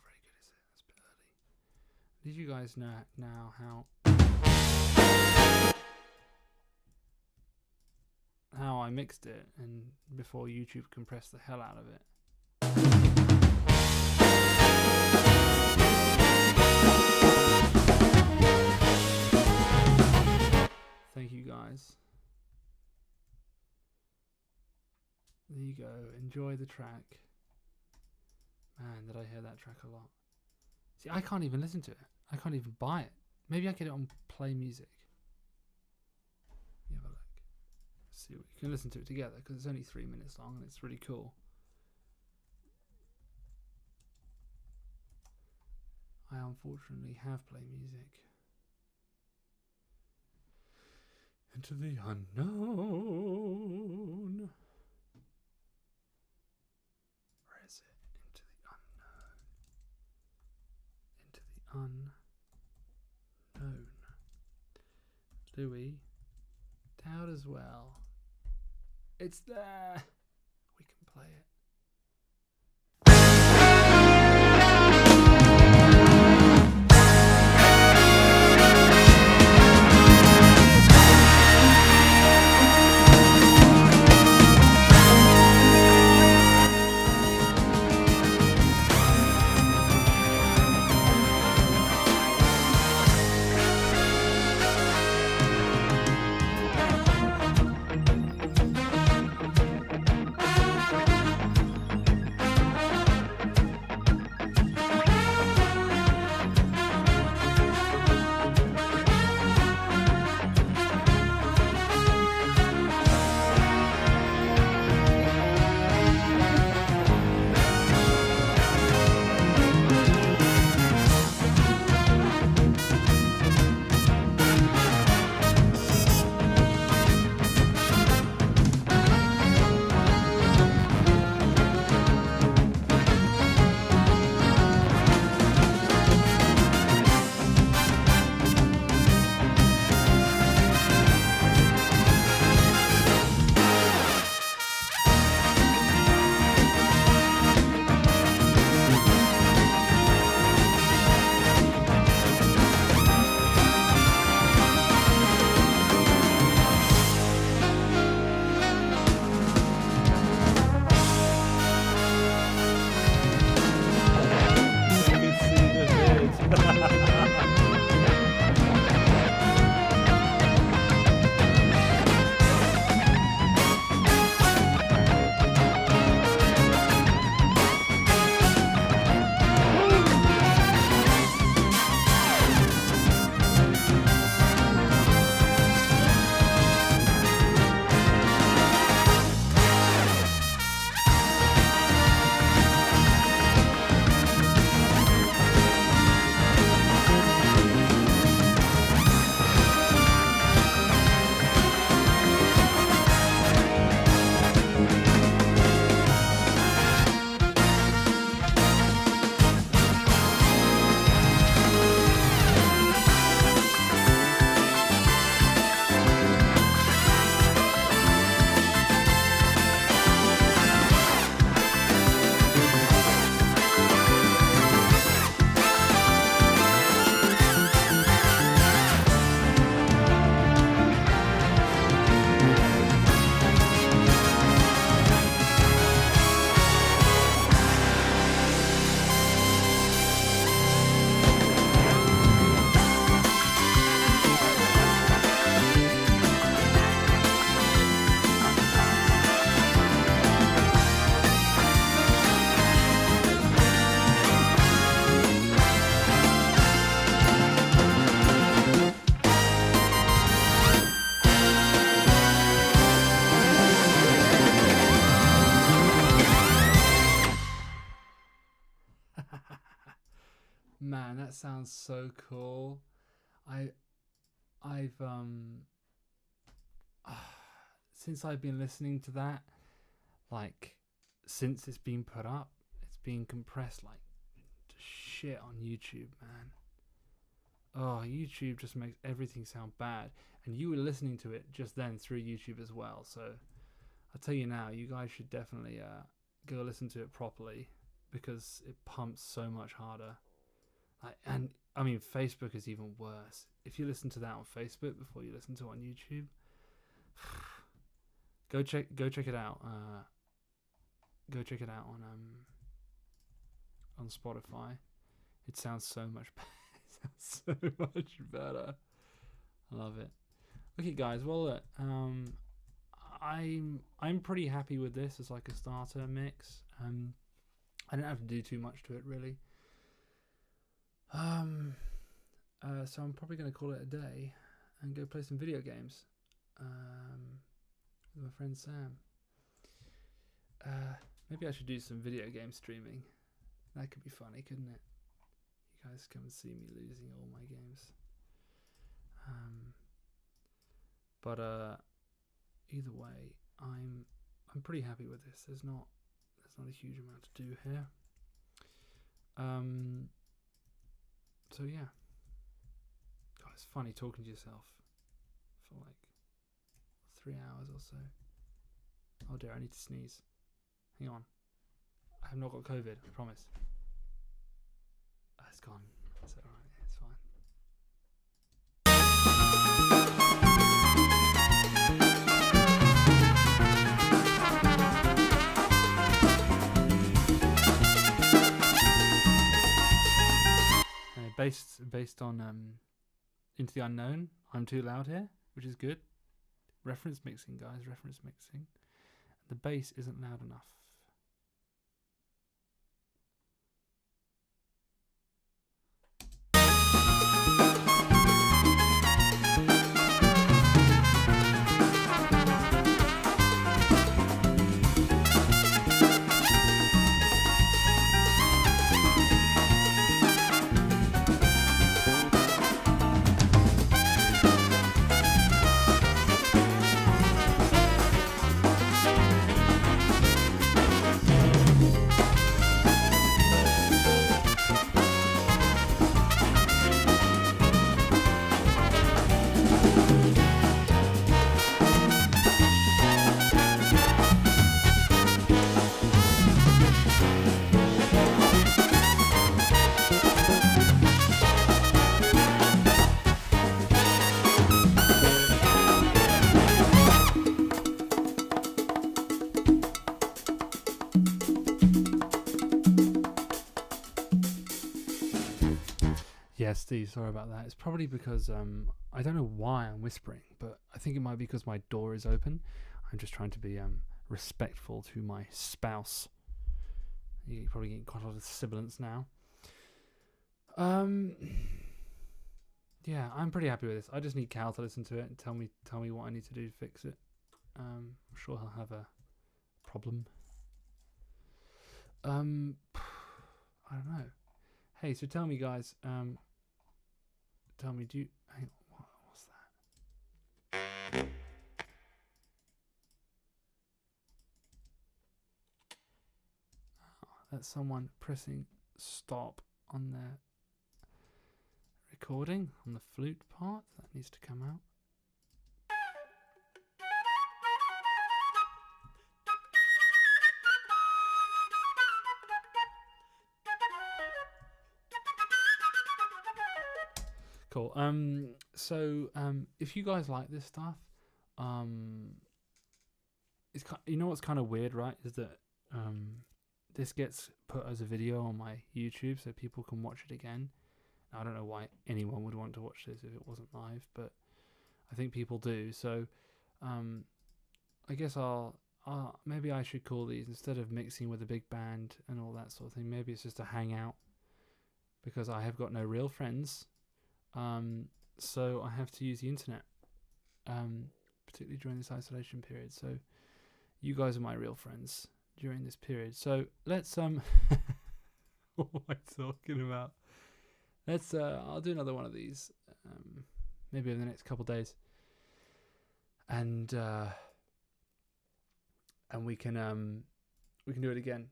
very good, is it? That's a bit early. Did you guys know now how I mixed it and before YouTube compressed the hell out of it? Thank you, guys. There you go. Enjoy the track. Man, did I hear that track a lot. See, I can't even listen to it. I can't even buy it. Maybe I get it on Play Music. You have a look. See, you can listen to it together because it's only 3 minutes long and it's really cool. I unfortunately have Play Music. Into the unknown. Where is it? Into the unknown. Into the unknown. Louis Dowswell. It's there. play it. Man, that sounds so cool. I've since I've been listening to that, like since it's been put up, it's been compressed like shit on YouTube, man. Oh, YouTube just makes everything sound bad. And you were listening to it just then through YouTube as well. So I'll tell you now, you guys should definitely go listen to it properly, because it pumps so much harder. And I mean, Facebook is even worse. If you listen to that on Facebook before you listen to it on YouTube, go check it out. Go check it out on Spotify. It sounds so much better. It sounds so much better. I love it. Okay, guys. Well, I'm pretty happy with this as like a starter mix. I didn't have to do too much to it really. So I'm probably going to call it a day and go play some video games with my friend Sam. Maybe I should do some video game streaming. That could be funny, couldn't it? You guys come and see me losing all my games. But either way, I'm pretty happy with this. There's not a huge amount to do here. So yeah. God, it's funny talking to yourself for like 3 hours or so. Oh dear, I need to sneeze. Hang on. I have not got COVID, I promise. It's gone. That's alright, it's fine. Based on Into the Unknown, I'm too loud here, which is good. Reference mixing, guys, reference mixing. The bass isn't loud enough. Yeah, Steve, sorry about that. It's probably because I don't know why I'm whispering, but I think it might be because my door is open. I'm just trying to be respectful to my spouse. You're probably getting quite a lot of sibilance now. Yeah, I'm pretty happy with this. I just need Cal to listen to it and tell me what I need to do to fix it. I'm sure he'll have a problem. I don't know. Hey, so tell me, guys. Tell me, do you? Hang on, what's that? Oh, that's someone pressing stop on their recording on the flute part. That needs to come out. Cool. So if you guys like this stuff, it's you know what's kind of weird, right? Is that this gets put as a video on my YouTube, so people can watch it again. Now, I don't know why anyone would want to watch this if it wasn't live, but I think people do. So I guess I'll maybe I should call these, instead of mixing with a big band and all that sort of thing, maybe it's just a hangout, because I have got no real friends. So I have to use the internet, particularly during this isolation period. So you guys are my real friends during this period. So let's what am I talking about? Let's I'll do another one of these maybe in the next couple of days, and we can do it again.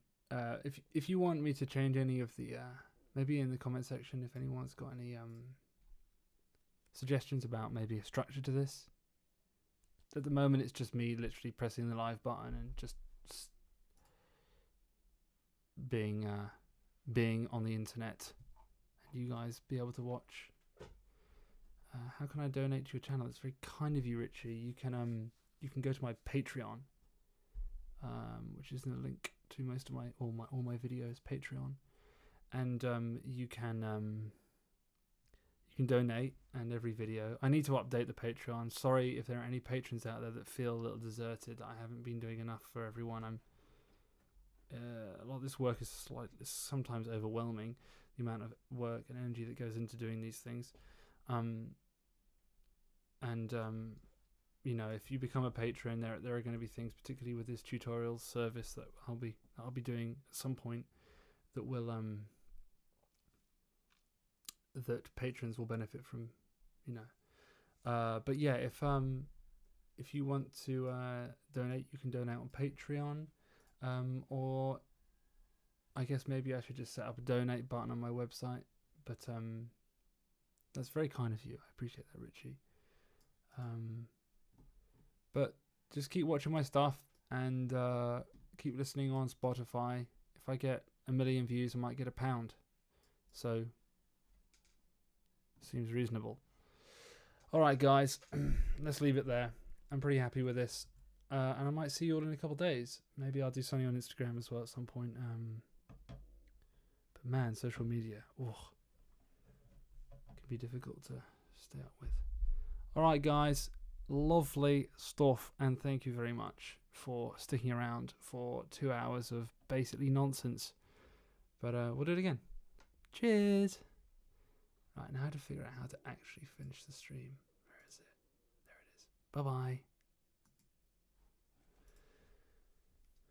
If you want me to change any of the maybe in the comment section, if anyone's got any suggestions about maybe a structure to this. At the moment it's just me literally pressing the live button and just being on the internet, and you guys be able to watch. How can I donate to your channel? It's very kind of you, Richie. You can go to my Patreon, which is in the link to most of all my videos, Patreon, and you can donate, and every video I need to update the Patreon. Sorry if there are any patrons out there that feel a little deserted, that I haven't been doing enough for everyone. I'm a lot of this work is sometimes overwhelming, the amount of work and energy that goes into doing these things. You know, if you become a patron, there are going to be things, particularly with this tutorial service, that I'll be doing at some point, that will that patrons will benefit from, you know. But yeah, if you want to donate, you can donate on Patreon, or I guess maybe I should just set up a donate button on my website. But that's very kind of you. I appreciate that, Richie. But just keep watching my stuff, and keep listening on Spotify. If I get 1 million views, I might get £1. So, seems reasonable. Alright guys, let's leave it there. I'm pretty happy with this. And I might see you all in a couple of days. Maybe I'll do something on Instagram as well at some point. But man, social media, can be difficult to stay up with. Alright guys, lovely stuff, and thank you very much for sticking around for 2 hours of basically nonsense. But we'll do it again. Cheers! Right, now to figure out how to actually finish the stream. Where is it? There it is. Bye-bye.